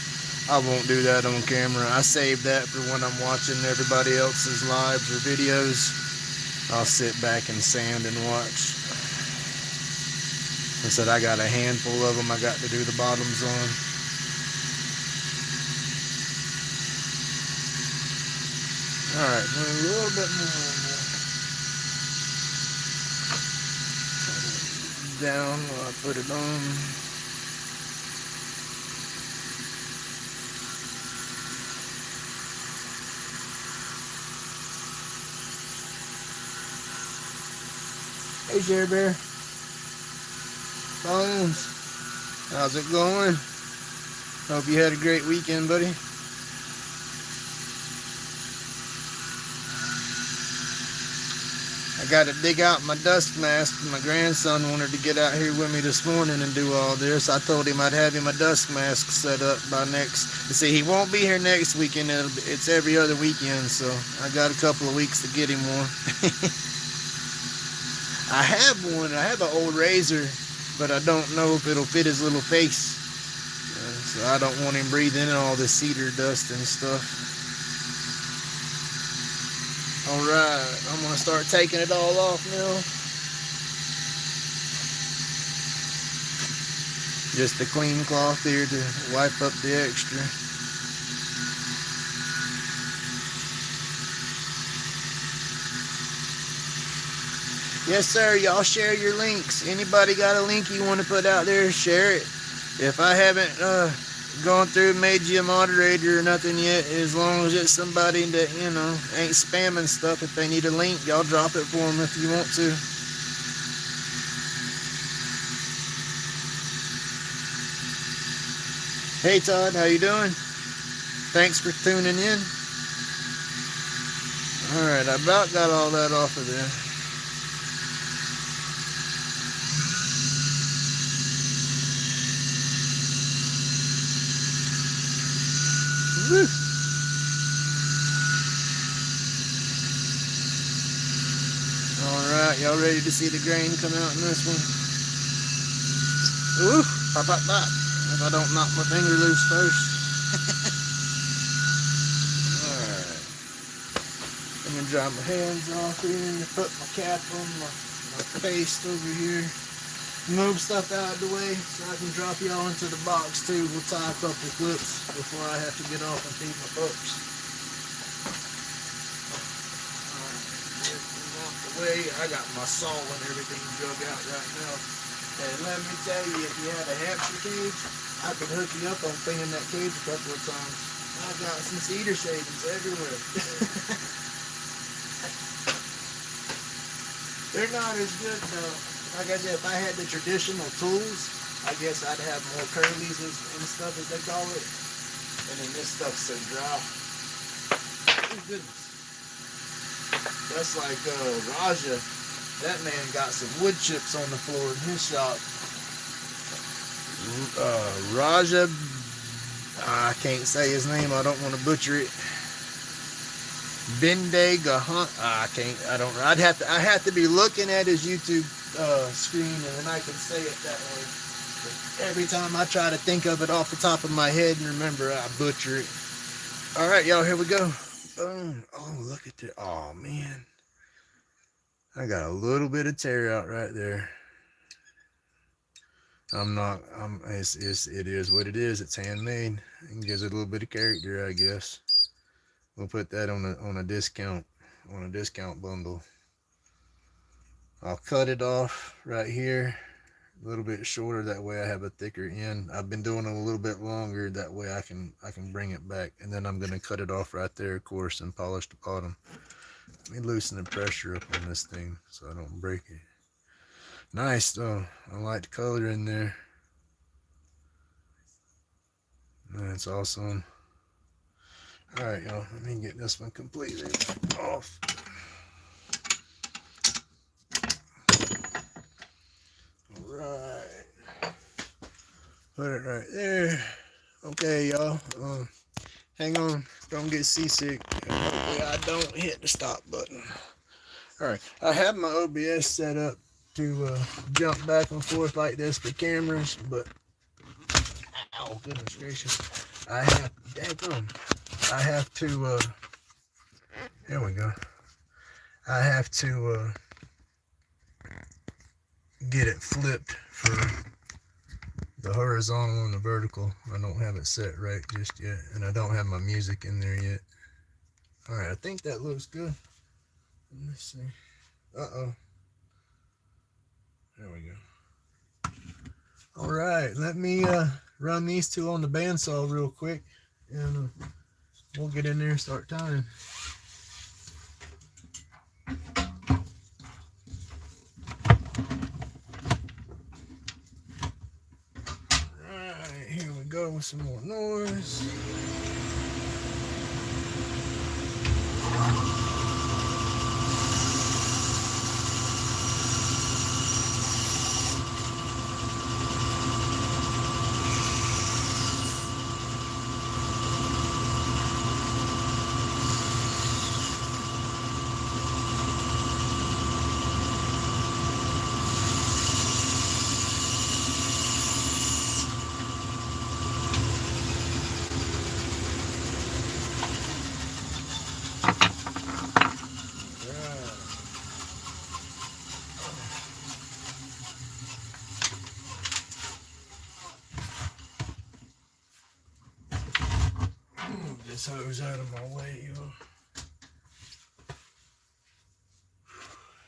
I won't do that on camera. I save that for when I'm watching everybody else's lives or videos. I'll sit back and sand and watch. I said I got a handful of them I got to do the bottoms on. Alright, a little bit more on there. Down while I put it on. Hey Share Bear. Bones. How's it going? Hope you had a great weekend, buddy. I got to dig out my dust mask. My grandson wanted to get out here with me this morning and do all this. I told him I'd have him a dust mask set up by next. See, he won't be here next weekend. It's every other weekend, so I got a couple of weeks to get him one. I have one. I have an old razor, but I don't know if it'll fit his little face. So I don't want him breathing in all this cedar dust and stuff. Alright, I'm going to start taking it all off now. Just a clean cloth here to wipe up the extra. Yes sir, y'all share your links. Anybody got a link you want to put out there, share it. If I haven't gone through and made you a moderator or nothing yet, as long as it's somebody that, you know, ain't spamming stuff. If they need a link, y'all drop it for them if you want to. Hey Todd, how you doing? Thanks for tuning in. Alright, I about got all that off of there. Woo. Alright, y'all ready to see the grain come out in this one? Ooh, pop, pop, pop. If I don't knock my finger loose first. Alright. I'm going to dry my hands off here and put my cap on my paste over here. Move stuff out of the way so I can drop y'all into the box too. We'll tie a couple clips before I have to get off and feed my pups. Alright, out the way. I got my saw and everything drug out right now. And let me tell you, if you had a hamster cage, I could hook you up on cleaning that cage a couple of times. I got some cedar shavings everywhere. They're not as good though. Like I said, if I had the traditional tools, I guess I'd have more curlies and stuff as they call it. And then this stuff's so dry. Oh goodness. That's like Raja. That man got some wood chips on the floor in his shop. Raja, I can't say his name. I don't want to butcher it. I have to be looking at his YouTube screen and then I can say it that way. But every time I try to think of it off the top of my head and remember, I butcher it. All right, y'all, here we go. Boom. Oh, look at that. Oh, man. I got a little bit of tear out right there. It is what it is. It's handmade. It gives it a little bit of character, I guess. We'll put that on a discount bundle. I'll cut it off right here a little bit shorter, that way I have a thicker end. I've been doing it a little bit longer, that way I can bring it back. And then I'm going to cut it off right there, of course, and polish the bottom. Let me loosen the pressure up on this thing so I don't break it. Nice though. I like the color in there. That's awesome. Alright, y'all, let me get this one completely off. Alright. Put it right there. Okay, y'all. Hang on. Don't get seasick. Hopefully I don't hit the stop button. Alright. I have my OBS set up to jump back and forth like this for cameras, but oh goodness gracious. I have to there we go. I have to get it flipped for the horizontal and the vertical. I don't have it set right just yet, and I don't have my music in there yet. Alright, I think that looks good. Let's see. Uh-oh. There we go. Alright, let me run these two on the bandsaw real quick, and we'll get in there and start tying. Alright, here we go with some more noise. This hose out of my way, y'all.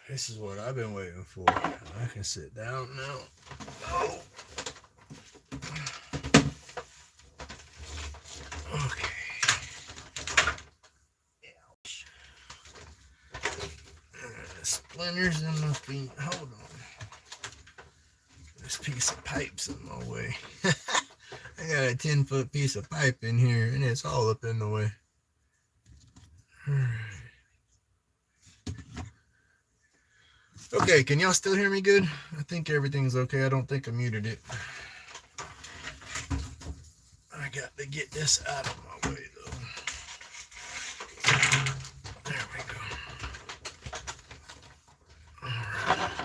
This is what I've been waiting for. I can sit down now. Oh. Okay. Ouch. Splinters in my feet. Hold on. This piece of pipe's in my way. I got a 10-foot piece of pipe in here, and it's all up in the way. Okay, can y'all still hear me good? I think everything's okay. I don't think I muted it. I got to get this out of my way, though. There we go. All right.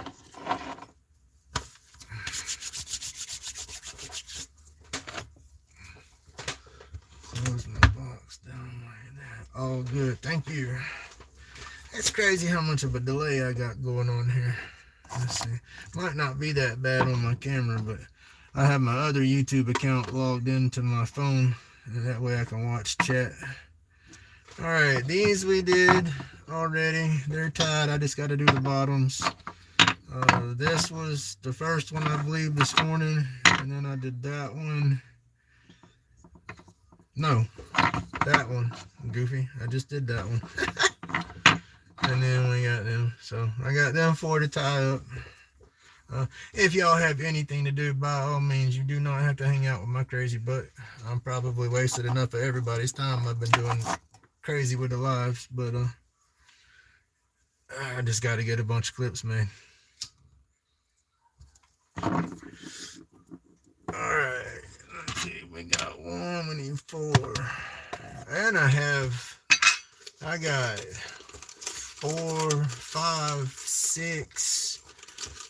Close my box down like that. All good. Thank you. It's crazy how much of a delay I got going on here. Let's see. Might not be that bad on my camera, but I have my other YouTube account logged into my phone, and that way I can watch chat. Alright, these we did already. They're tied. I just got to do the bottoms. This was the first one, I believe, this morning, and then I did that one. No, that one. I'm goofy. I just did that one. And then we got them. So I got them 4 to tie up. If y'all have anything to do, by all means, you do not have to hang out with my crazy butt. I'm probably wasted enough of everybody's time. I've been doing crazy with the lives, but I just got to get a bunch of clips made. Alright, let's see. We got 1, we need 4. And I got 4, 5, 6.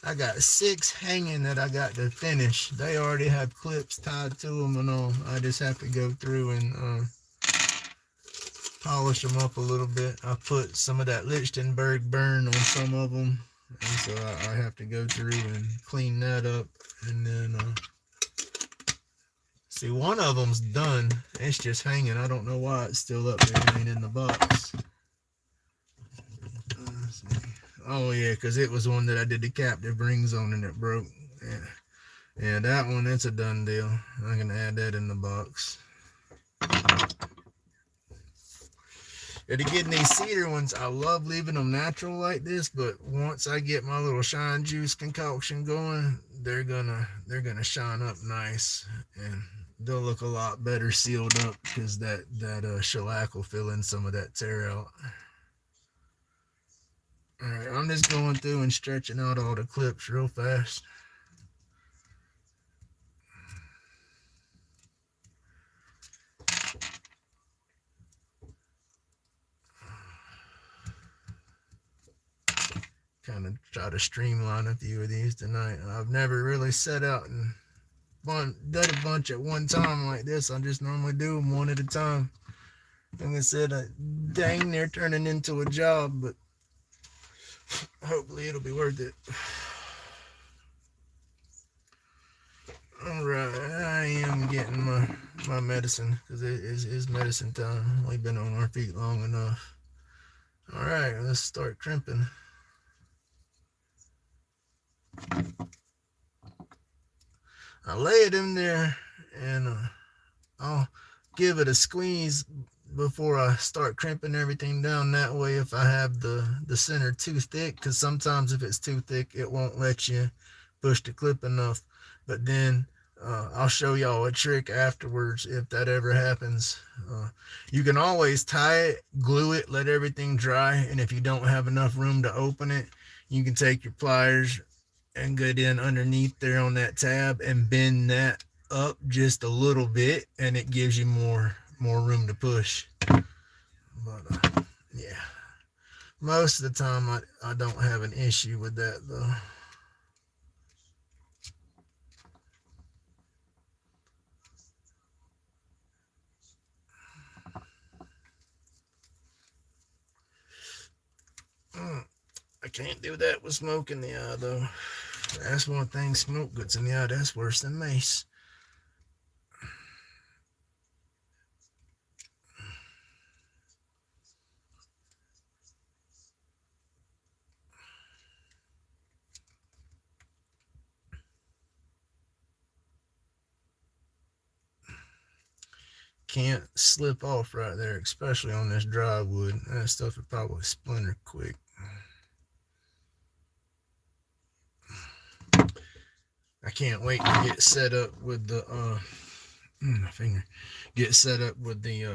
I got 6 hanging that I got to finish. They already have clips tied to them and all. I just have to go through and polish them up a little bit. I put some of that Lichtenberg burn on some of them, and so I have to go through and clean that up. And then see, one of them's done. It's just hanging. I don't know why it's still up there. It ain't in the box. Oh yeah, because it was one that I did the captive rings on and it broke. Yeah, that one, it's a done deal. I'm gonna add that in the box. And again, these cedar ones, I love leaving them natural like this, but once I get my little shine juice concoction going, they're gonna shine up nice, and they'll look a lot better sealed up because that shellac will fill in some of that tear out. All right, I'm just going through and stretching out all the clips real fast. Kind of try to streamline a few of these tonight. I've never really set out and done a bunch at one time like this. I just normally do them one at a time. Like I said, dang near turning into a job, but hopefully it'll be worth it. All right, I am getting my medicine because it is medicine time. We've been on our feet long enough. All right, let's start crimping. I lay it in there and I'll give it a squeeze before I start crimping everything down. That way, if I have the center too thick, because sometimes if it's too thick, it won't let you push the clip enough. But then I'll show y'all a trick afterwards if that ever happens. You can always tie it, glue it, let everything dry, and if you don't have enough room to open it, you can take your pliers and get in underneath there on that tab and bend that up just a little bit, and it gives you more room to push. But yeah, most of the time I don't have an issue with that though. I can't do that with smoke in the eye though. That's one thing, smoke gets in the eye, that's worse than mace. Can't slip off right there, especially on this dry wood. That stuff would probably splinter quick. I can't wait to get set up with the get set up with the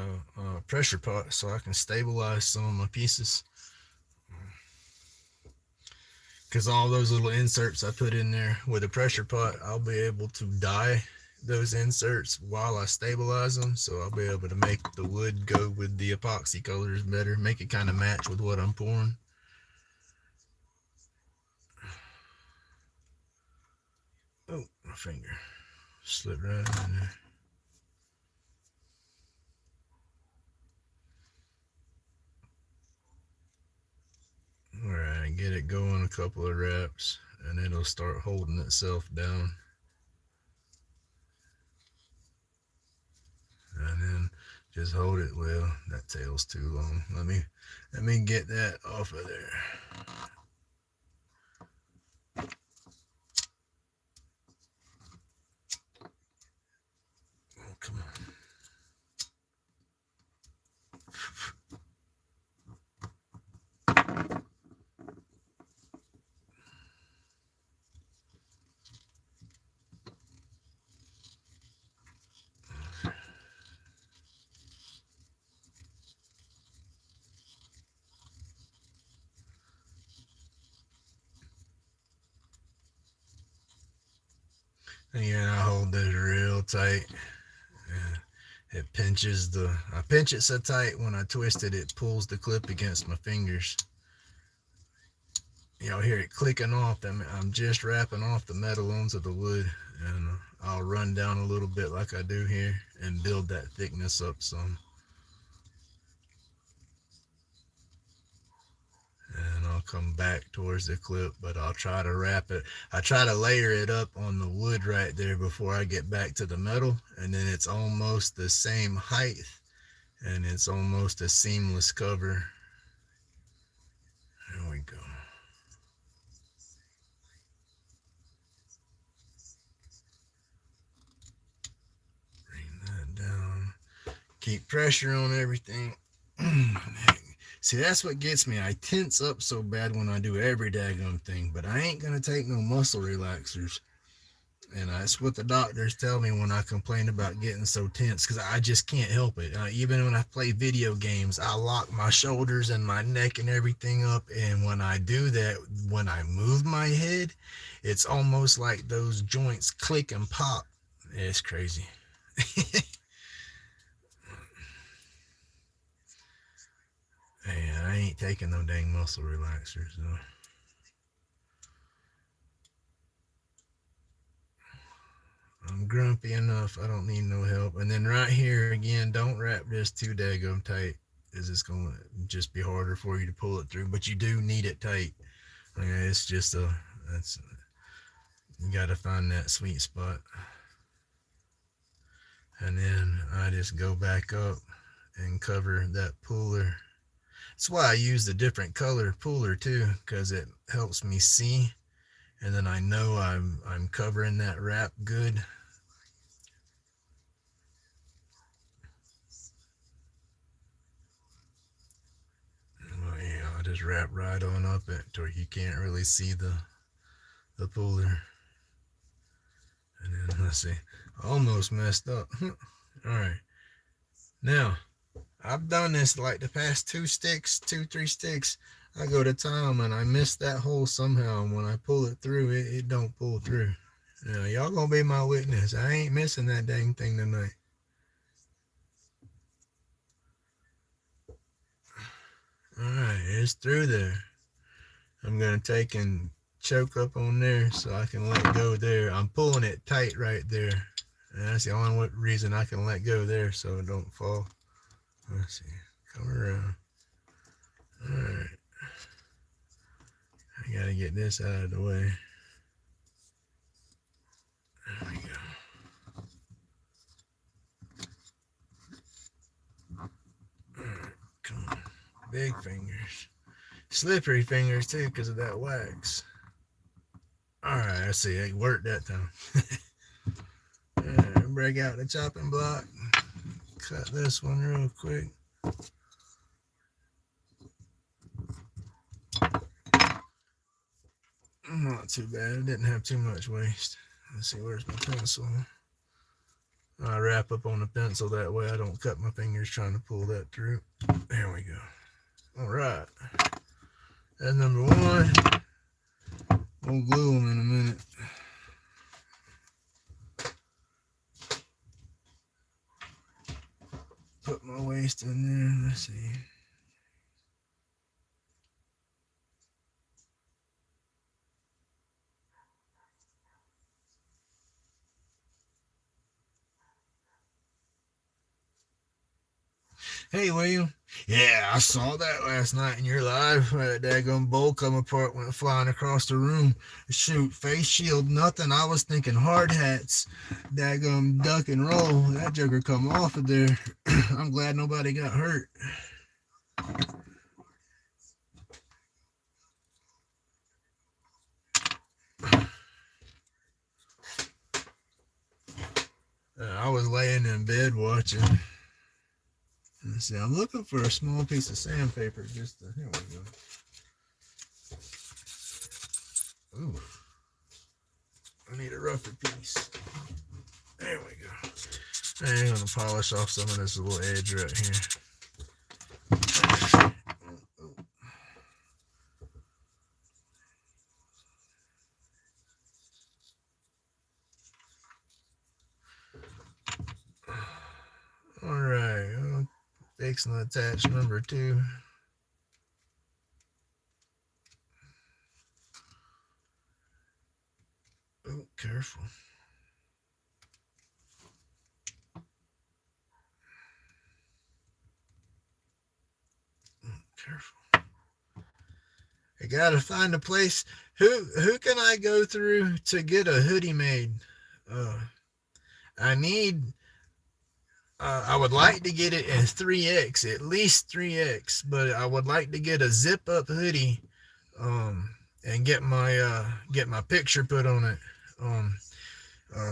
pressure pot so I can stabilize some of my pieces, because all those little inserts I put in there with a pressure pot, I'll be able to dye those inserts while I stabilize them, so I'll be able to make the wood go with the epoxy colors better, make it kind of match with what I'm pouring. Oh, my finger slipped right in there. All right, get it going a couple of wraps and it'll start holding itself down. And then just hold it. Well, that tail's too long. Let me get that off of there. Oh, come on. Again, I hold this real tight. It pinches I pinch it so tight when I twist it, it pulls the clip against my fingers. Y'all hear it clicking off. I'm just wrapping off the metal onto the wood, and I'll run down a little bit like I do here and build that thickness up some. come back towards the clip, but I'll try to wrap it. I try to layer it up on the wood right there before I get back to the metal, and then it's almost the same height, and it's almost a seamless cover. There we go. Bring that down. Keep pressure on everything. See, that's what gets me. I tense up so bad when I do every daggone thing, but I ain't gonna take no muscle relaxers. And that's what the doctors tell me when I complain about getting so tense, because I just can't help it. Even when I play video games, I lock my shoulders and my neck and everything up. And when I do that, when I move my head, it's almost like those joints click and pop. It's crazy. Hey, I ain't taking no dang muscle relaxers, though. I'm grumpy enough. I don't need no help. And then right here again, don't wrap this too daggum tight, as it's going to just be harder for you to pull it through. But you do need it tight. It's just you got to find that sweet spot. And then I just go back up and cover that puller. That's why I use the different color puller too, because it helps me see. And then I know I'm covering that wrap good. Well, yeah, I'll just wrap right on up it to where you can't really see the puller. And then let's see, almost messed up. All right, now I've done this like the past 3 sticks. I go to time and I miss that hole somehow, and when I pull it through, it don't pull through. Now y'all gonna be my witness. I ain't missing that dang thing tonight. Alright, it's through there. I'm gonna take and choke up on there so I can let go there. I'm pulling it tight right there, and that's the only reason I can let go there, so it don't fall. Let's see, come around. Alright, I gotta get this out of the way. There we go. Alright, come on. Big fingers. Slippery fingers too because of that wax. Alright, I see. It worked that time. Alright, break out the chopping block. Cut this one real quick. Not too bad. It didn't have too much waste. Let's see, where's my pencil? I wrap up on the pencil, that way I don't cut my fingers trying to pull that through. There we go. Alright. That's number 1. We'll glue them in a minute. Put my waste in there. Let's see. Hey, William. Yeah, I saw that last night in your live. That daggum bowl come apart, went flying across the room. Shoot, face shield, nothing. I was thinking hard hats. Daggum duck and roll. That joker come off of there. I'm glad nobody got hurt. I was laying in bed watching. Let's see, I'm looking for a small piece of sandpaper just to, here we go. Ooh. I need a rougher piece. There we go. I'm gonna polish off some of this little edge right here. Alright, I'm fixing to attach number 2. Oh, careful. Careful. I gotta find a place. Who can I go through to get a hoodie made? Uh, I need. I would like to get it in 3X, at least 3X, but I would like to get a zip up hoodie, and get my picture put on it. Um,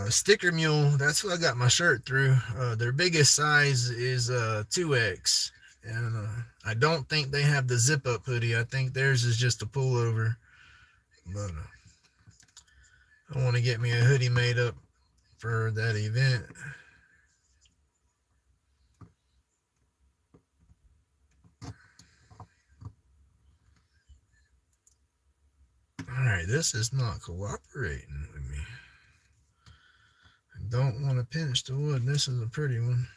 Sticker Mule, that's who I got my shirt through. Their biggest size is 2X, and I don't think they have the zip up hoodie. I think theirs is just a pullover. But I want to get me a hoodie made up for that event. Alright, this is not cooperating with me. I don't want to pinch the wood. This is a pretty one.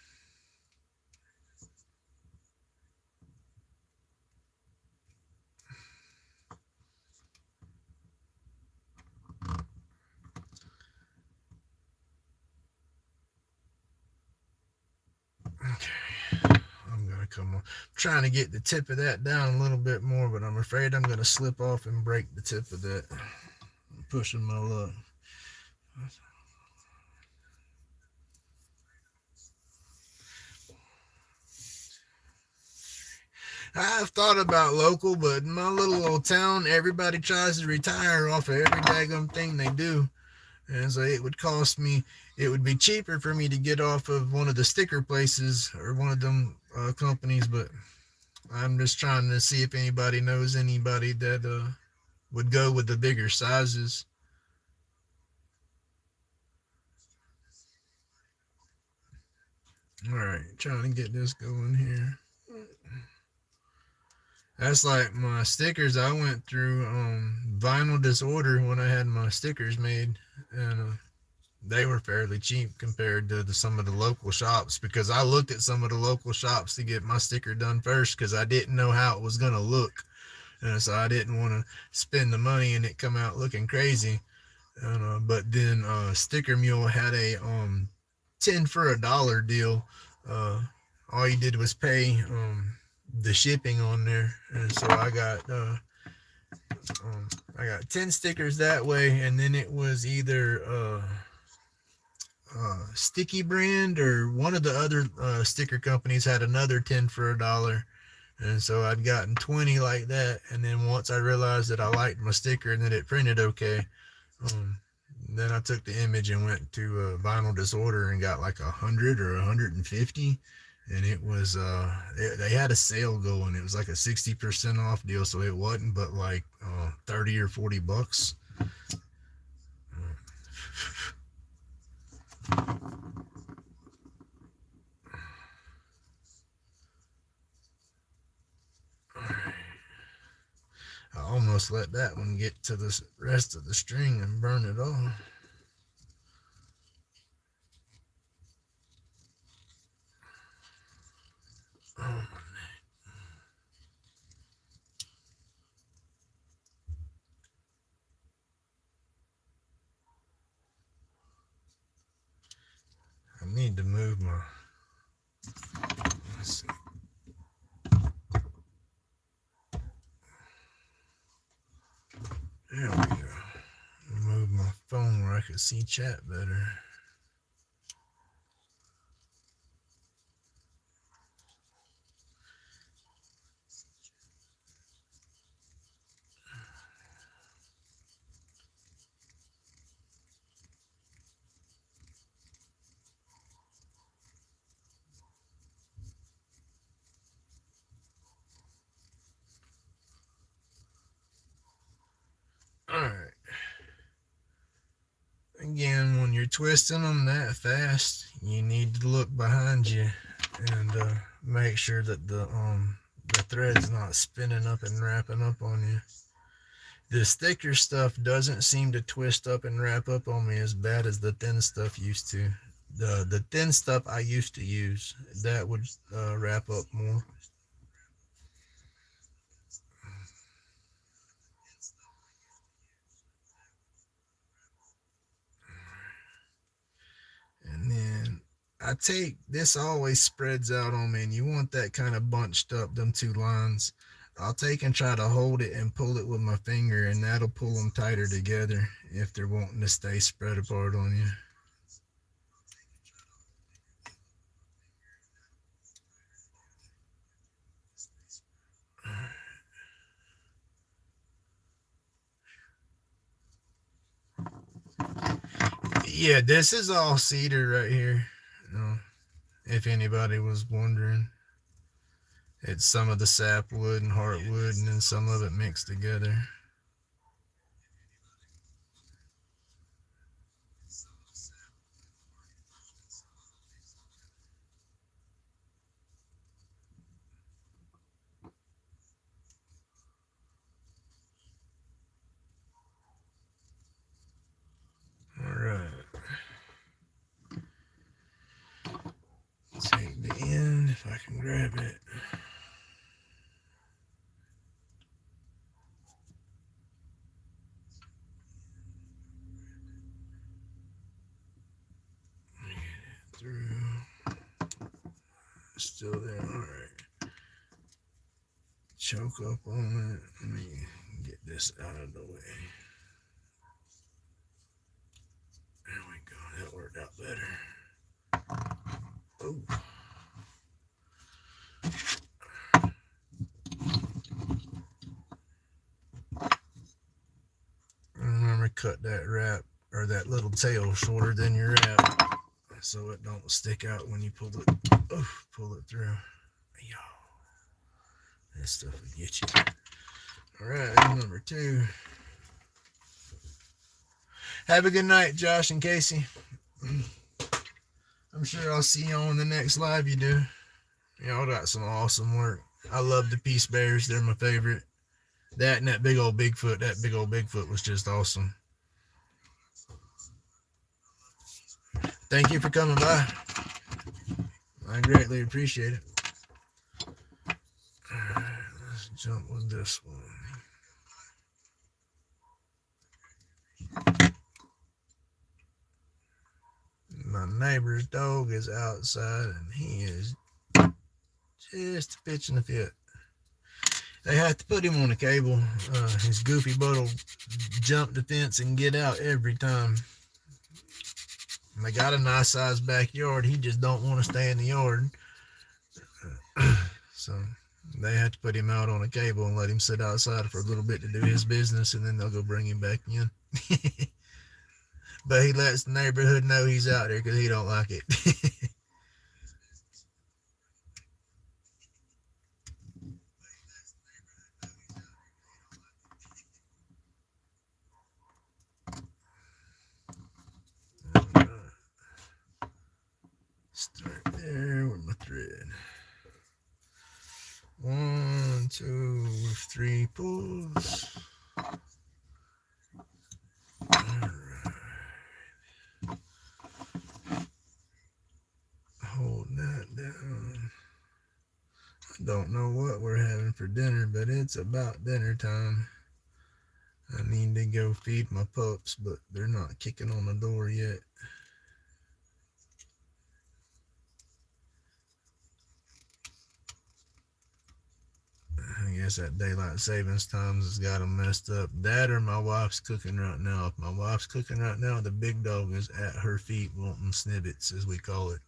Okay, I'm gonna come on. I'm trying to get the tip of that down a little bit more, but I'm afraid I'm gonna slip off and break the tip of that. I'm pushing my luck. I've thought about local, but in my little old town, everybody tries to retire off of every daggum thing they do. And so it would be cheaper for me to get off of one of the sticker places or one of them companies, but I'm just trying to see if anybody knows anybody that would go with the bigger sizes. All right, trying to get this going here. That's like my stickers. I went through vinyl disorder when I had my stickers made, and they were fairly cheap compared to some of the local shops, because I looked at some of the local shops to get my sticker done first because I didn't know how it was going to look. And so I didn't want to spend the money and it come out looking crazy. But then Sticker Mule had a 10 for $1 deal. All you did was pay the shipping on there, and so I got 10 stickers that way, and then it was either Sticky Brand or one of the other sticker companies had another 10 for $1. And so I'd gotten 20 like that, and then once I realized that I liked my sticker and that it printed okay, then I took the image and went to Vinyl Disorder and got like 100 or 150, and it was they had a sale going. It was like a 60% off deal, so it wasn't but like 30 or 40 bucks. I almost let that one get to the rest of the string and burn it off. Oh, I need to move my. Let's see. There we go. Move my phone where I could see chat better. Alright. Again, when you're twisting them that fast, you need to look behind you and make sure that the thread's not spinning up and wrapping up on you. This thicker stuff doesn't seem to twist up and wrap up on me as bad as the thin stuff used to. The thin stuff I used to use, that would wrap up more. And then I take this, always spreads out on me, and you want that kind of bunched up, them two lines. I'll take and try to hold it and pull it with my finger, and that'll pull them tighter together if they're wanting to stay spread apart on you. Yeah, this is all cedar right here. If anybody was wondering, it's some of the sapwood and heartwood, and then some of it mixed together. All right. Take the end if I can grab it. Through. Still there. All right. Choke up on it. Let me get this out of the way. There we go. That worked out better. Oh. Remember, cut that wrap or that little tail shorter than your wrap, so it don't stick out when you pull it through. Yo, that stuff will get you. All right, number 2. Have a good night, Josh and Casey. I'm sure I'll see you on the next live you do. Y'all got some awesome work. I love the Peace Bears. They're my favorite. That and that big old Bigfoot. That big old Bigfoot was just awesome. Thank you for coming by. I greatly appreciate it. All right, let's jump with this one. My neighbor's dog is outside, and he is just pitching a fit. They have to put him on a cable. His goofy butt will jump the fence and get out every time. And they got a nice sized backyard. He just don't want to stay in the yard. So they have to put him out on a cable and let him sit outside for a little bit to do his business, and then they'll go bring him back in. But he lets the neighborhood know he's out there because he don't like it. Start there with my thread. 1, 2, 3 pulls. All right. Hold that down. I don't know what we're having for dinner, but it's about dinner time. I need to go feed my pups, but they're not kicking on the door yet. I guess that daylight savings times has got them messed up. That or my wife's cooking right now. If my wife's cooking right now, the big dog is at her feet wanting snippets, as we call it.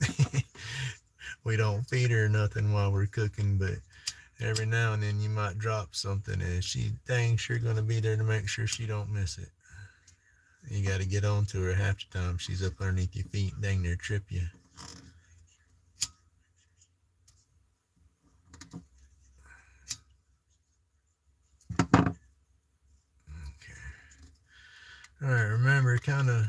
We don't feed her nothing while we're cooking, but every now and then you might drop something, and she dang sure going to be there to make sure she don't miss it. You got to get on to her half the time. She's up underneath your feet, dang near trip you. All right, remember, kind of,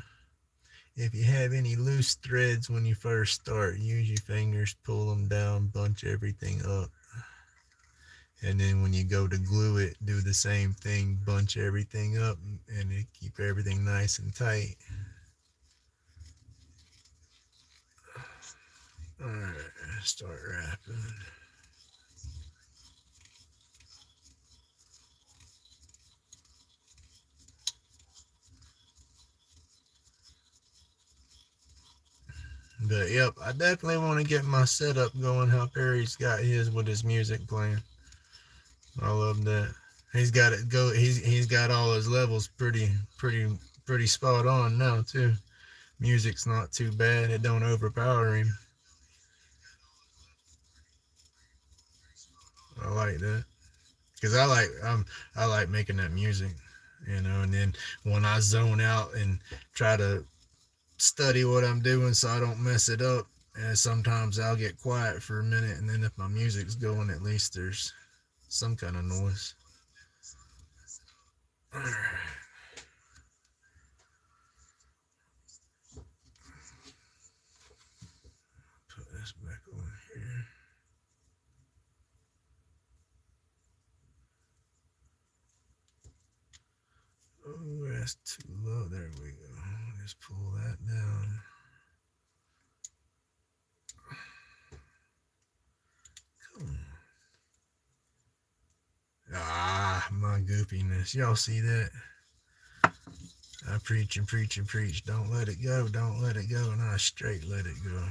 if you have any loose threads when you first start, use your fingers, pull them down, bunch everything up. And then when you go to glue it, do the same thing, bunch everything up, and keep everything nice and tight. All right, start wrapping. But yep, I definitely want to get my setup going how Perry's got his with his music playing. I love that. He's got it go. He's got all his levels pretty spot on now too. Music's not too bad. It don't overpower him. I like that because I like making that music, you know. And then when I zone out and try to study what I'm doing so I don't mess it up, and sometimes I'll get quiet for a minute, and then if my music's going, at least there's some kind of noise. All right. Put this back on here. Oh, that's too low. There we go. Just pull that down. Come on. Ah, my goopiness. Y'all see that? I preach and preach and preach. Don't let it go. Don't let it go. And I straight let it go.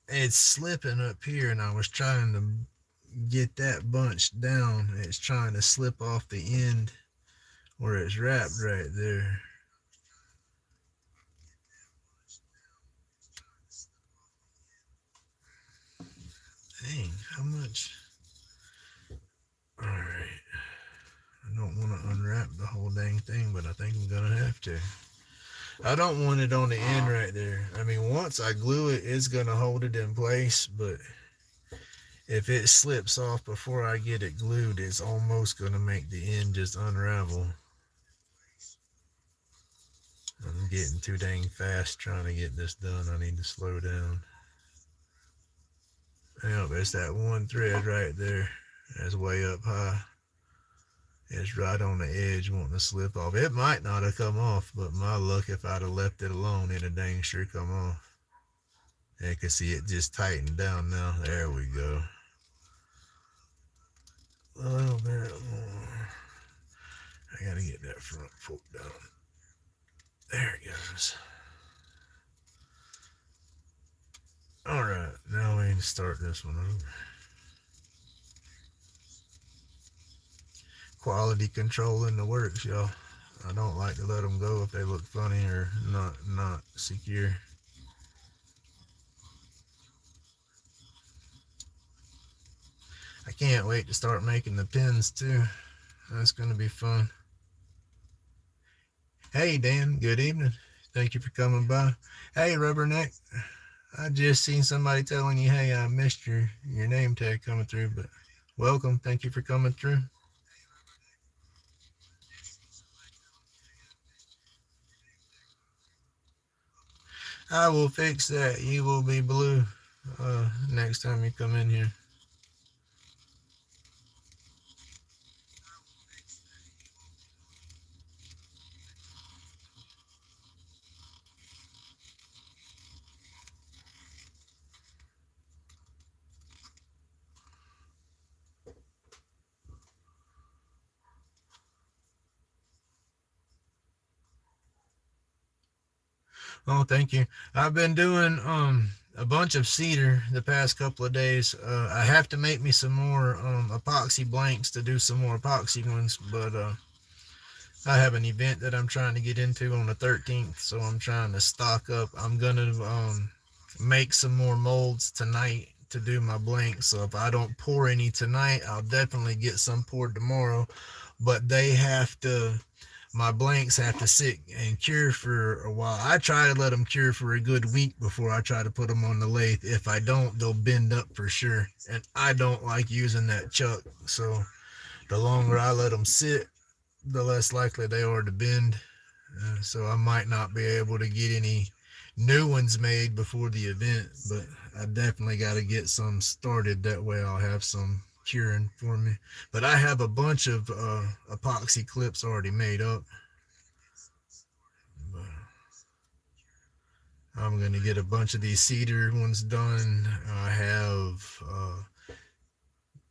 It's slipping up here, and I was trying to get that bunched down. It's trying to slip off the end where it's wrapped right there. Dang, how much? All right. I don't want to unwrap the whole dang thing, but I think I'm gonna have to. I don't want it on the end right there. I mean, once I glue it, it's gonna hold it in place, but if it slips off before I get it glued, it's almost gonna make the end just unravel. I'm getting too dang fast trying to get this done. I need to slow down. Yeah, there's that one thread right there. That's way up high. It's right on the edge wanting to slip off. It might not have come off, but my luck, if I'd have left it alone, it'd have dang sure come off. You can see it just tightened down now. There we go. A little bit more. I gotta get that front fork down. There it goes. Alright, now we need to start this one over. Quality control in the works, y'all. I don't like to let them go if they look funny or not secure. I can't wait to start making the pins too. That's going to be fun. Hey Dan, good evening. Thank you for coming by. Hey Rubberneck, I just seen somebody telling you, hey, I missed your name tag coming through, but welcome. Thank you for coming through. I will fix that. You will be blue next time you come in here. Oh, thank you. I've been doing a bunch of cedar the past couple of days. I have to make me some more epoxy blanks to do some more epoxy ones, but I have an event that I'm trying to get into on the 13th, so I'm trying to stock up. I'm gonna make some more molds tonight to do my blanks. So if I don't pour any tonight, I'll definitely get some poured tomorrow. But they have to, my blanks have to sit and cure for a while. I try to let them cure for a good week before I try to put them on the lathe. If I don't, they'll bend up for sure. And I don't like using that chuck. So the longer I let them sit, the less likely they are to bend. So I might not be able to get any new ones made before the event, but I definitely got to get some started. That way I'll have some curing for me. But I have a bunch of epoxy clips already made up. But I'm going to get a bunch of these cedar ones done. I have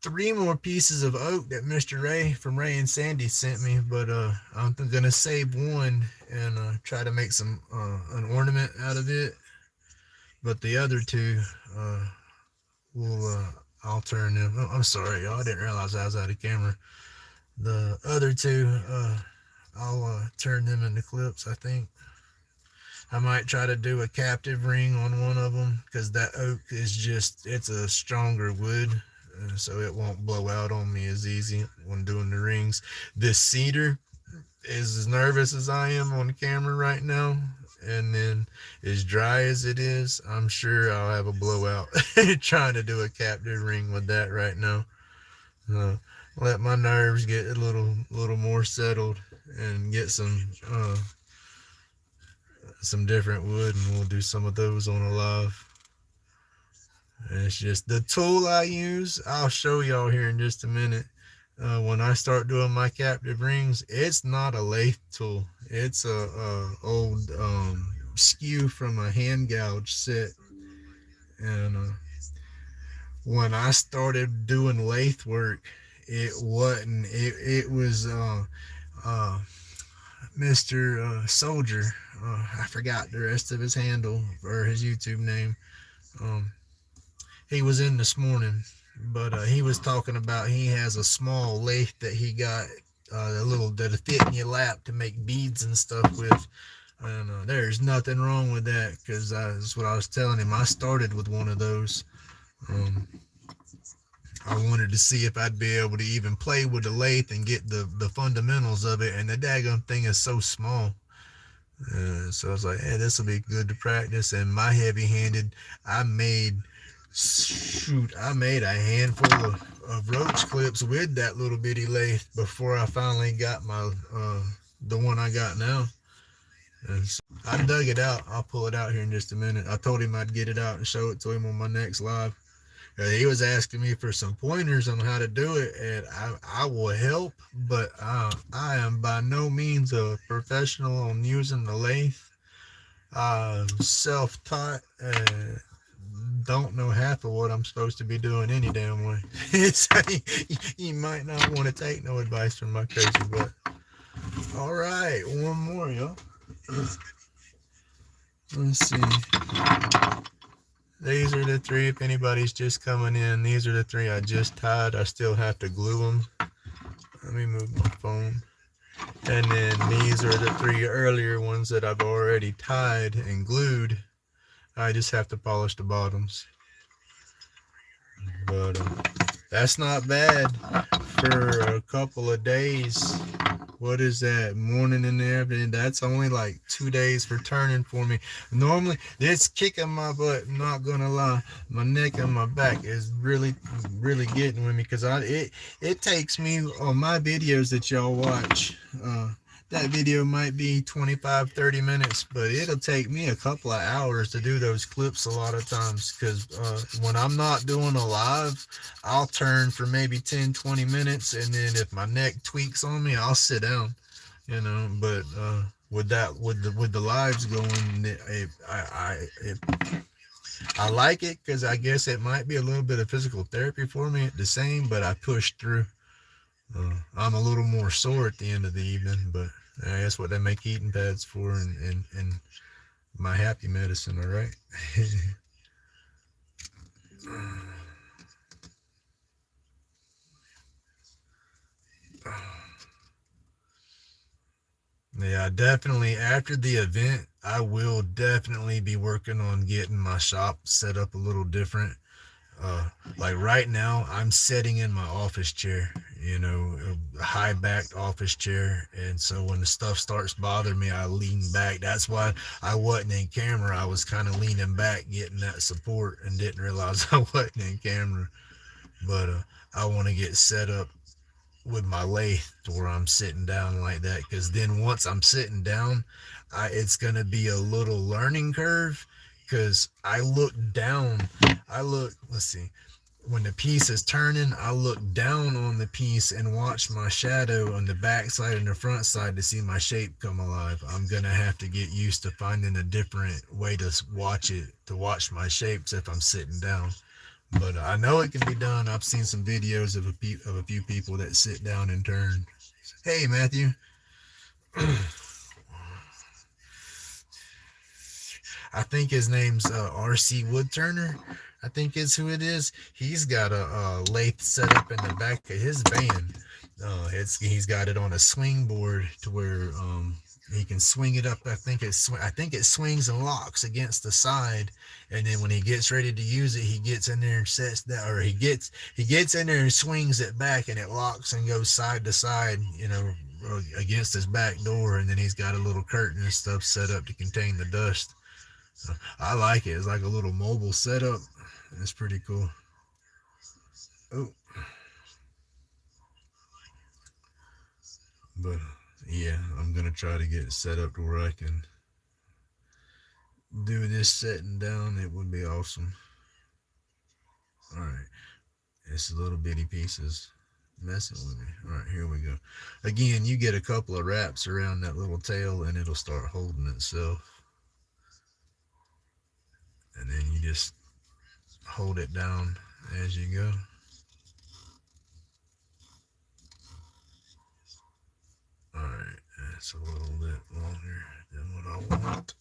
3 more pieces of oak that Mr. Ray from Ray and Sandy sent me, but I'm gonna save one and try to make some an ornament out of it. But the other 2, I'll turn them. Oh, I'm sorry, y'all. I didn't realize I was out of camera. The other two, I'll turn them into clips, I think. I might try to do a captive ring on one of them because that oak is just, it's a stronger wood. So it won't blow out on me as easy when doing the rings. This cedar is as nervous as I am on camera right now. And then as dry as it is, I'm sure I'll have a blowout trying to do a captive ring with that right now. Let my nerves get a little more settled and get some different wood, and we'll do some of those on a live. And it's just the tool I use. I'll show y'all here in just a minute. When I start doing my captive rings, it's not a lathe tool. It's a old skew from a hand gouge set. And when I started doing lathe work, it wasn't. It was Mr. Soldier. I forgot the rest of his handle or his YouTube name. He was in this morning, but he was talking about he has a small lathe that he got a little that'll fit in your lap to make beads and stuff with. And there's nothing wrong with that because that's what I was telling him. I started with one of those. I wanted to see if I'd be able to even play with the lathe and get the fundamentals of it. And the daggone thing is so small. So I was like, hey, this will be good to practice. And my heavy-handed, I made a handful of roach clips with that little bitty lathe before I finally got my the one I got now. And so I dug it out. I'll pull it out here in just a minute. I told him I'd get it out and show it to him on my next live. He was asking me for some pointers on how to do it, and I will help, but I am by no means a professional on using the lathe. I'm self-taught and don't know half of what I'm supposed to be doing any damn way. You might not want to take no advice from my crazy butt. All right, one more, y'all. Let's see. These are the three, if anybody's just coming in, these are the three I just tied. I still have to glue them. Let me move my phone. And then these are the three earlier ones that I've already tied and glued. I just have to polish the bottoms. But that's not bad for a couple of days. What is that? Morning and everything. That's only like 2 days for turning for me. Normally, it's kicking my butt. I'm not gonna lie. My neck and my back is really getting with me because it takes me on my videos that y'all watch. That video might be 25-30 minutes, but it'll take me a couple of hours to do those clips a lot of times because when I'm not doing a live, I'll turn for maybe 10-20 minutes, and then if my neck tweaks on me, I'll sit down, you know. But with the lives going, I like it because I guess it might be a little bit of physical therapy for me at the same, but I push through. I'm a little more sore at the end of the evening, but that's what they make eating pads for and my happy medicine, all right? Yeah, definitely. After the event, I will definitely be working on getting my shop set up a little different. Like right now, I'm sitting in my office chair, you know, a high-backed office chair. And so when the stuff starts bothering me, I lean back. That's why I wasn't in camera. I was kind of leaning back, getting that support, and didn't realize I wasn't in camera. But I want to get set up with my lathe to where I'm sitting down like that, because then once I'm sitting down, it's going to be a little learning curve because let's see, when the piece is turning, I look down on the piece and watch my shadow on the back side and the front side to see my shape come alive. I'm going to have to get used to finding a different way to watch my shapes if I'm sitting down. But I know it can be done. I've seen some videos of a few people that sit down and turn. Hey, Matthew. I think his name's RC Woodturner. I think is who it is. He's got a lathe set up in the back of his van. He's got it on a swing board to where he can swing it up. I think it swings and locks against the side, and then when he gets ready to use it, he gets in there and sets that, or he gets in there and swings it back, and it locks and goes side to side, against his back door, and then he's got a little curtain and stuff set up to contain the dust. So I like it. It's like a little mobile setup. It's pretty cool. Oh, but yeah, I'm gonna try to get it set up to where I can do this setting down. It would be awesome. All right, it's little bitty pieces messing with me. All right, here we go. Again, you get a couple of wraps around that little tail, and it'll start holding itself. And then you just hold it down as you go. All right, that's a little bit longer than what I want.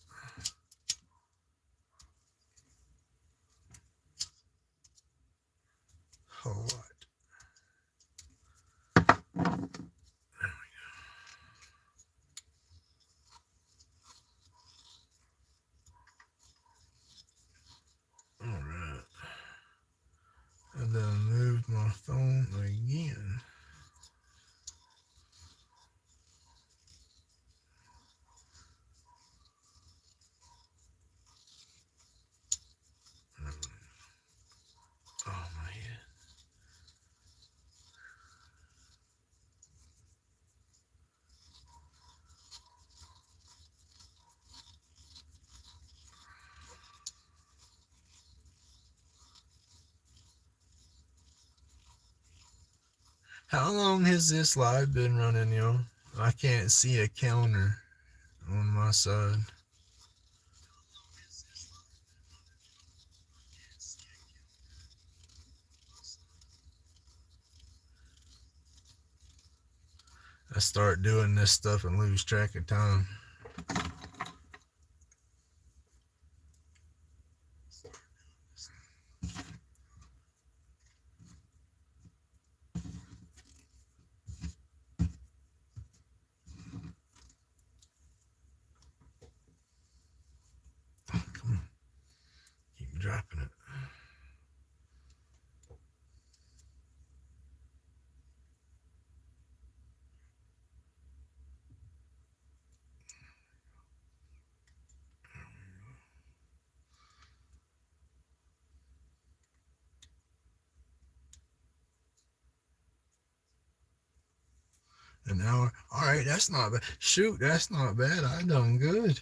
Whole lot. There we go. All right. And then I moved my phone again. Oh my head. How long has this live been running, y'all? I can't see a counter on my side. I start doing this stuff and lose track of time. Come on. Keep dropping it. An hour. All right, that's not bad. Shoot, that's not bad. I done good.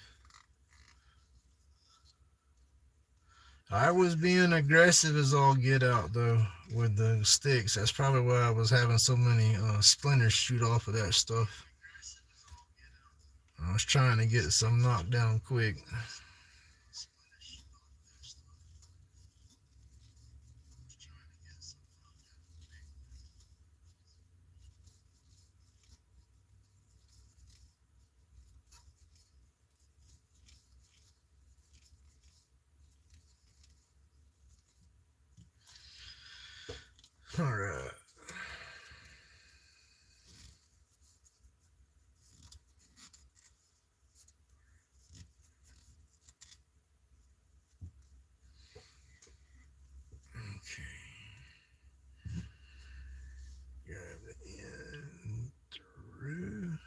I was being aggressive as all get out though with the sticks. That's probably why I was having so many splinters shoot off of that stuff. I was trying to get some knocked down quick. All right. Okay. Grab the end through.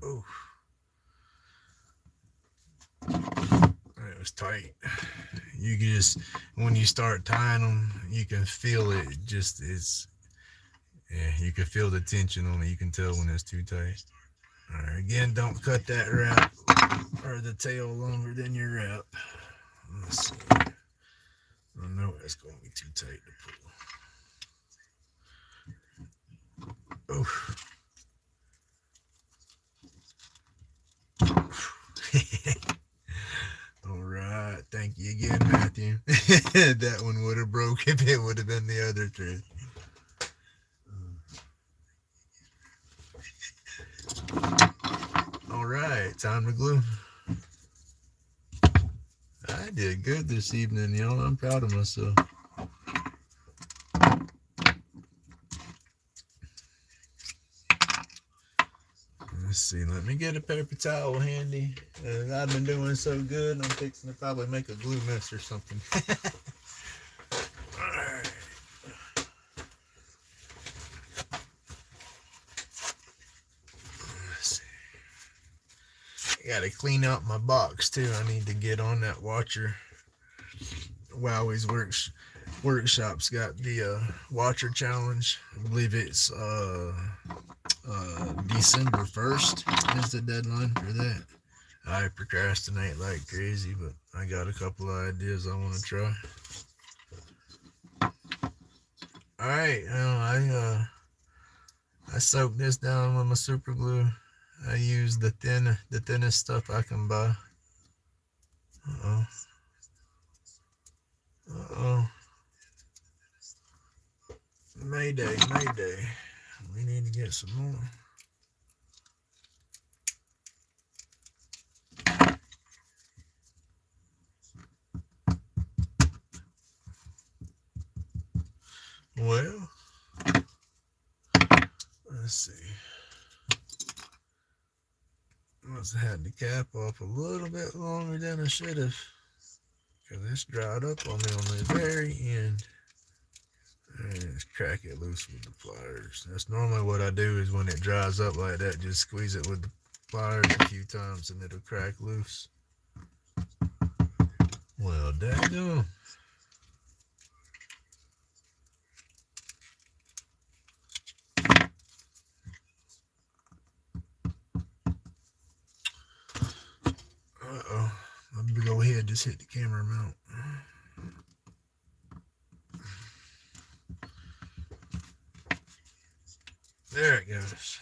Oh, that was tight. You can just, when you start tying them, you can feel it. Yeah, you can feel the tension on it. You can tell when it's too tight. All right, again, don't cut that wrap or the tail longer than your wrap. Let's see. I know it's going to be too tight to pull. Oh. All right. Thank you again, Matthew. That one would have broke if it would have been the other thread. All right, time to glue. I did good this evening, y'all. I'm proud of myself. Let's see. Let me get a paper towel handy. I've been doing so good, I'm fixing to probably make a glue mess or something. All right. Let's see. I gotta clean out my box too. I need to get on that watcher. Wowie's Workshop's got the watcher challenge. I believe it's December 1st is the deadline for that. I procrastinate like crazy, but I got a couple of ideas I want to try. All right, I soaked this down with my super glue. I use the thinnest stuff I can buy. Mayday. We need to get some more. Well, let's see. Must have had the cap off a little bit longer than I should have, because it's dried up on me on the very end. And just crack it loose with the pliers. That's normally what I do, is when it dries up like that, just squeeze it with the pliers a few times and it'll crack loose. Well, daggone. Uh-oh. My big old head just hit the camera mount. There it goes.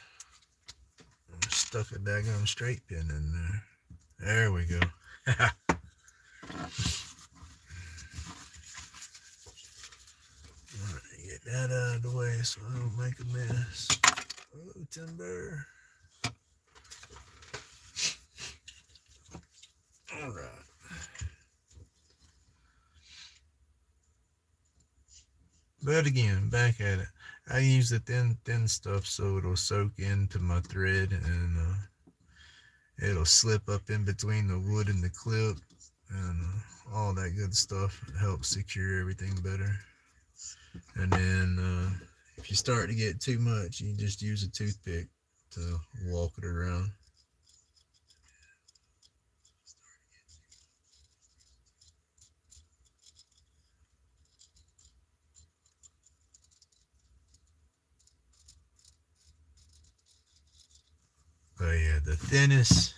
I stuck a daggone straight pin in there. There we go. Alright, get that out of the way so I don't make a mess. Oh, timber. Alright. But again, back at it. I use the thin stuff so it'll soak into my thread, and it'll slip up in between the wood and the clip, and all that good stuff. It helps secure everything better. And then if you start to get too much, you just use a toothpick to walk it around. But yeah, the thinnest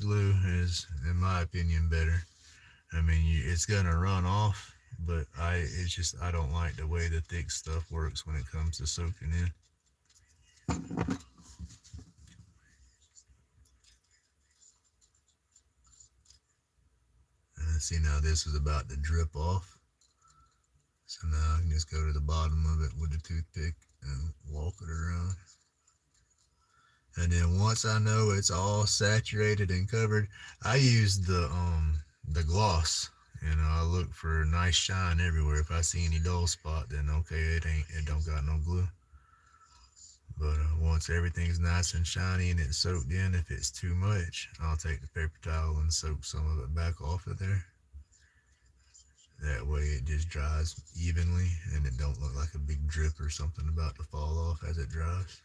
glue is, in my opinion, better. I mean, it's gonna run off, but I don't like the way the thick stuff works when it comes to soaking in. And see, now this is about to drip off. So now I can just go to the bottom of it with a toothpick and walk it around. And then once I know it's all saturated and covered, I use the gloss. You know, I look for a nice shine everywhere. If I see any dull spot, then okay, it don't got no glue. But once everything's nice and shiny and it's soaked in, if it's too much, I'll take the paper towel and soak some of it back off of there. That way it just dries evenly and it don't look like a big drip or something about to fall off as it dries.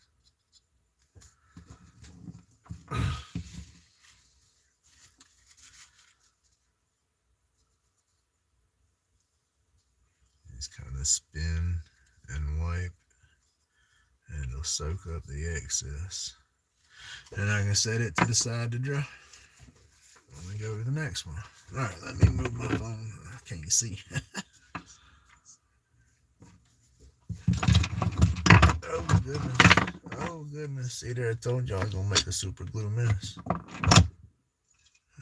Just kind of spin and wipe, and it'll soak up the excess. And I can set it to the side to dry. Let me go to the next one. All right, let me move my phone. I can't see. Oh goodness. Oh goodness. See there, I told you I was gonna make a super glue mess.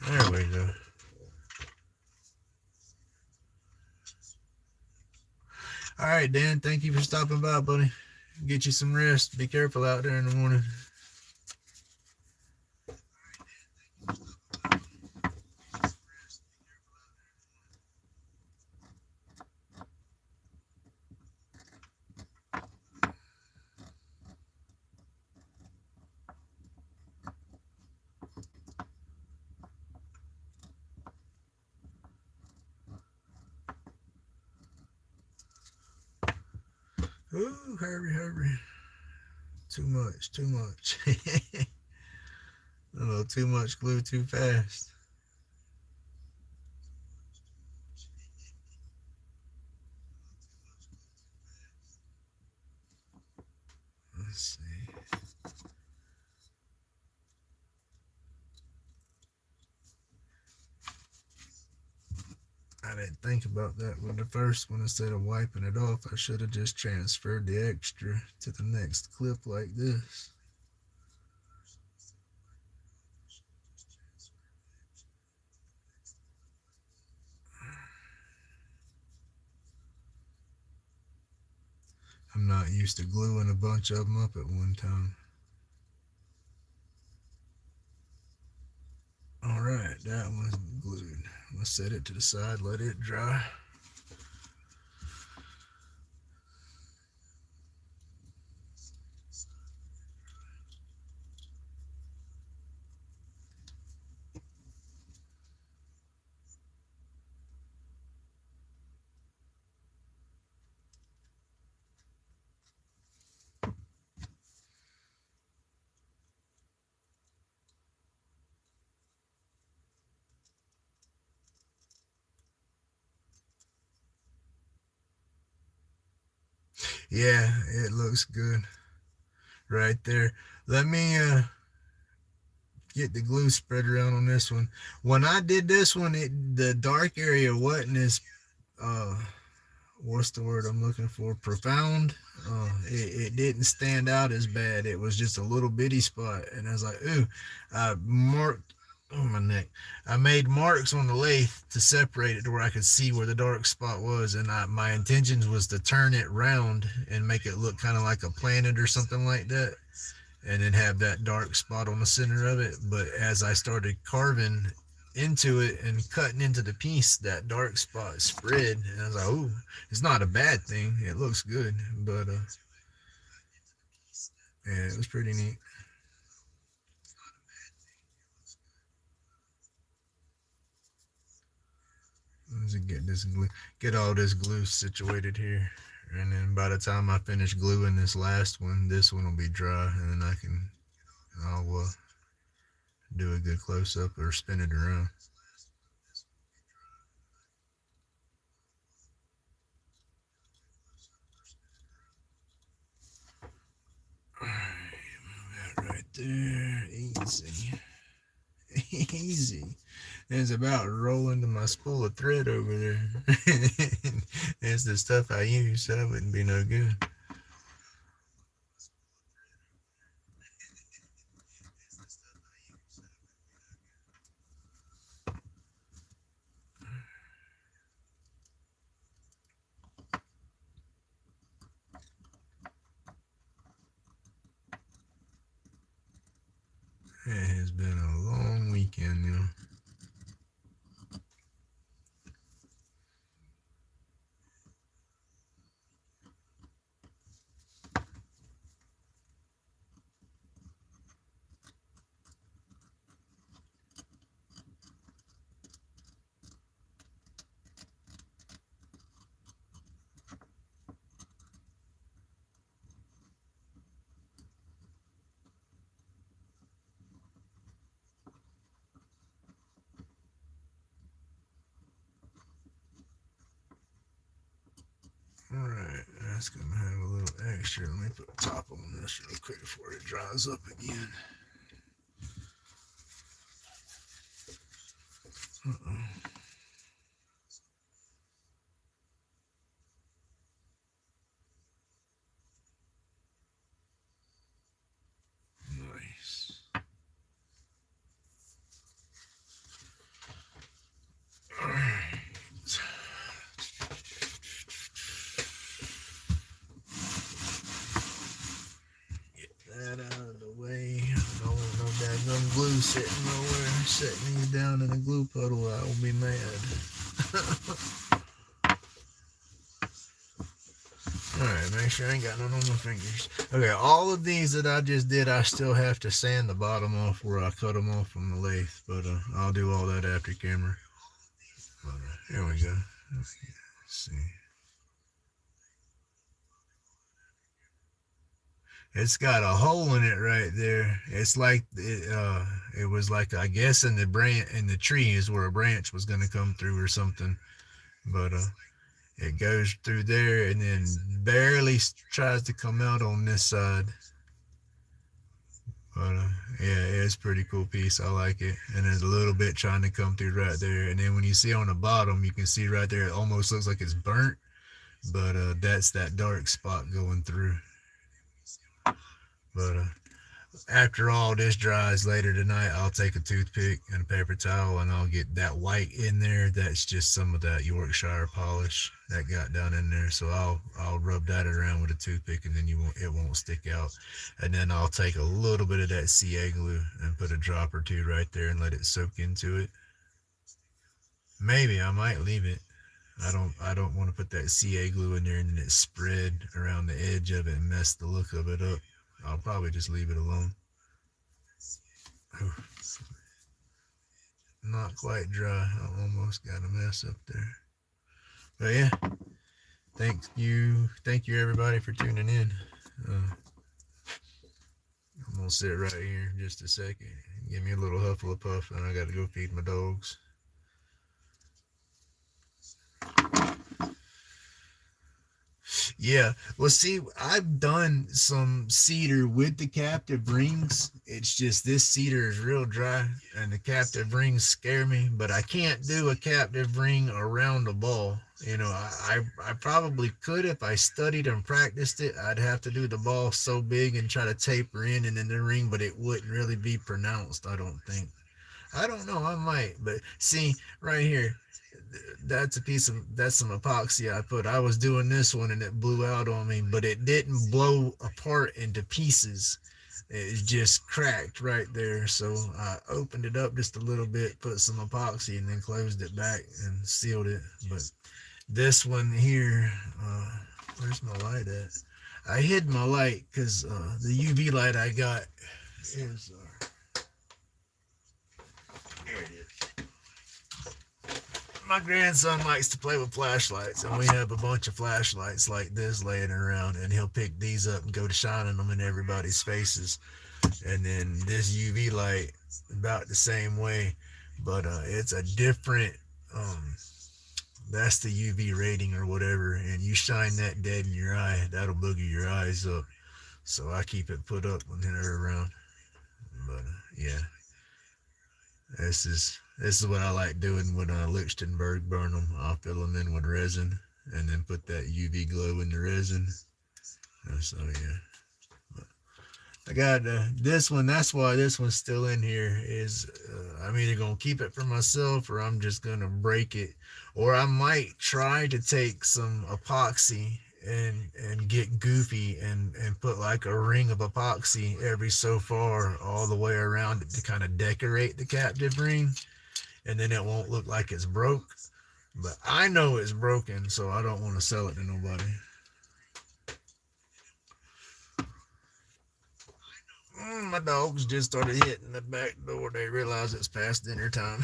There we go. All right, Dan, thank you for stopping by, buddy. Get you some rest. Be careful out there in the morning. Ooh, hurry. Too much. A little too much glue too fast. Let's see. I didn't think about that with the first one. Instead of wiping it off, I should have just transferred the extra to the next clip like this. I'm not used to gluing a bunch of them up at one time. All right, that one's glued. Let's set it to the side, let it dry. Yeah, it looks good right there. Let me get the glue spread around on this one. When I did this one, the dark area wasn't as uh what's the word I'm looking for? Profound. It didn't stand out as bad. It was just a little bitty spot, and I was like, ooh, I marked on my neck. I made marks on the lathe to separate it to where I could see where the dark spot was, and my intentions was to turn it round and make it look kind of like a planet or something like that, and then have that dark spot on the center of it. But as I started carving into it and cutting into the piece, that dark spot spread, and I was like, "Oh, it's not a bad thing. It looks good." But yeah, it was pretty neat. Let's get all this glue situated here, and then by the time I finish gluing this one will be dry, and then I'll do a good close up or spin it around. All right, move that right there, easy. Easy. It's about rolling to my spool of thread over there. It's the stuff I use, so that wouldn't be no good. It has been a long weekend, you know. Alright, that's gonna have a little extra. Let me put a top on this real quick before it dries up again. Uh-oh. Nice. Alright. that out of the way. I don't want no daggum glue sitting nowhere. Setting these down in a glue puddle, I will be mad. Alright, make sure I ain't got none on my fingers. Okay, all of these that I just did, I still have to sand the bottom off where I cut them off from the lathe. But I'll do all that after camera. But here we go. Let's see. It's got a hole in it right there. It's like it was like, I guess in the tree is where a branch was gonna come through or something. But it goes through there and then barely tries to come out on this side. But yeah, it's a pretty cool piece. I like it. And there's a little bit trying to come through right there. And then when you see on the bottom, you can see right there, it almost looks like it's burnt. But that's that dark spot going through. But after all this dries later tonight, I'll take a toothpick and a paper towel and I'll get that white in there. That's just some of that Yorkshire polish that got down in there. So I'll rub that around with a toothpick and then it won't stick out. And then I'll take a little bit of that CA glue and put a drop or two right there and let it soak into it. Maybe I might leave it. I don't want to put that CA glue in there and then it spread around the edge of it and mess the look of it up. I'll probably just leave it alone. Not quite dry. I almost got a mess up there. But yeah, thank you everybody for tuning in. I'm gonna sit right here in just a second. Give me a little huffle of puff, and I got to go feed my dogs. Yeah, well, see, I've done some cedar with the captive rings. It's just this cedar is real dry and the captive rings scare me, but I can't do a captive ring around the ball. You know, I probably could if I studied and practiced it. I'd have to do the ball so big and try to taper in and in the ring, but it wouldn't really be pronounced, I don't think. I don't know, I might, but see, right here, that's some epoxy I put. I was doing this one and it blew out on me, but it didn't blow apart into pieces. It just cracked right there. So I opened it up just a little bit, put some epoxy, and then closed it back and sealed it. But this one here, where's my light at? I hid my light because the UV light I got is here it is. My grandson likes to play with flashlights, and we have a bunch of flashlights like this laying around, and he'll pick these up and go to shining them in everybody's faces. And then this UV light, about the same way, but it's a different, that's the UV rating or whatever, and you shine that dead in your eye, that'll booger your eyes up. So I keep it put up when they're around. But yeah, this is what I like doing when Lichtenberg burn them. I'll fill them in with resin and then put that UV glow in the resin. So yeah, but I got this one. That's why this one's still in here. Is I'm either gonna keep it for myself or I'm just gonna break it, or I might try to take some epoxy and get goofy and put like a ring of epoxy every so far all the way around it to kind of decorate the captive ring, and then it won't look like it's broke. But I know it's broken, so I don't want to sell it to nobody. My dogs just started hitting the back door. They realize it's past dinner time.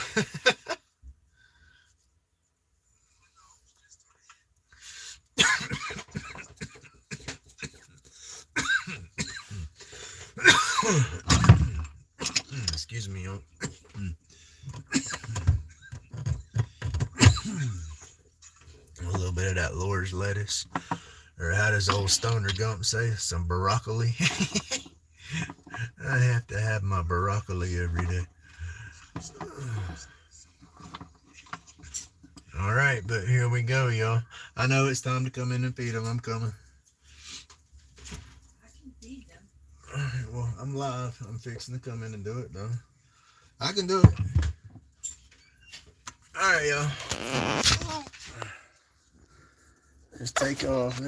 Excuse me, y'all. A little bit of that Lord's lettuce, or how does old Stoner Gump say, some broccoli. I have to have my broccoli every day. All right, but here we go, y'all. I know it's time to come in and feed them. I'm coming.
I can feed them.
All right, well, I'm live. I'm fixing to come in and do it, though. I can do it. All right, y'all. Just take off.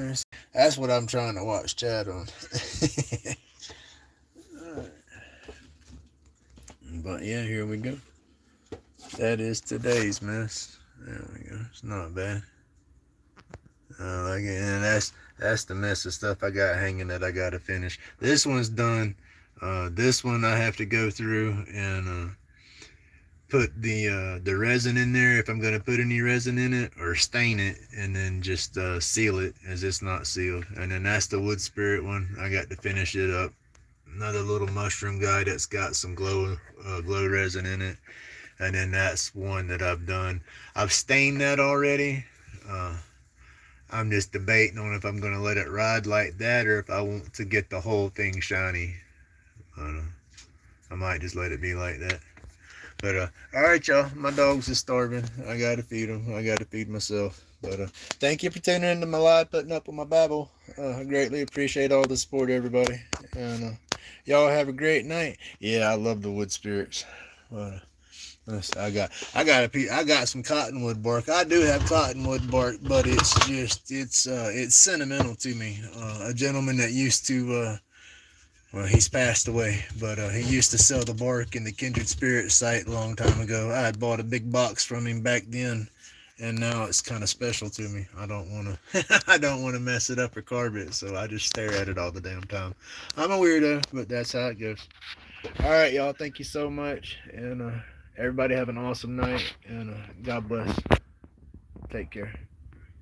That's what I'm trying to watch Chad on. But yeah, here we go. That is today's mess. There we go. It's not bad. I like it. And that's the mess of stuff I got hanging that I gotta finish. This one's done. This one I have to go through and put the resin in there if I'm gonna put any resin in it, or stain it and then just seal it as it's not sealed. And then that's the wood spirit one. I got to finish it up. Another little mushroom guy that's got some glow resin in it. And then that's one that I've done. I've stained that already. I'm just debating on if I'm going to let it ride like that or if I want to get the whole thing shiny. I might just let it be like that. But alright y'all, my dogs are starving. I gotta feed them. I gotta feed myself. But thank you for tuning into my live, putting up with my babble. I greatly appreciate all the support, everybody. And y'all have a great night. Yeah, I love the wood spirits. But I got some cottonwood bark. I do have cottonwood bark, but it's just it's sentimental to me. A gentleman that used to well, he's passed away, but he used to sell the bark in the Kindred Spirit site a long time ago. I had bought a big box from him back then, and now it's kind of special to me. I don't want to I don't want to mess it up or carve it, so I just stare at it all the damn time. I'm a weirdo, but that's how it goes. All right, y'all. Thank you so much, and everybody have an awesome night, and God bless. Take care.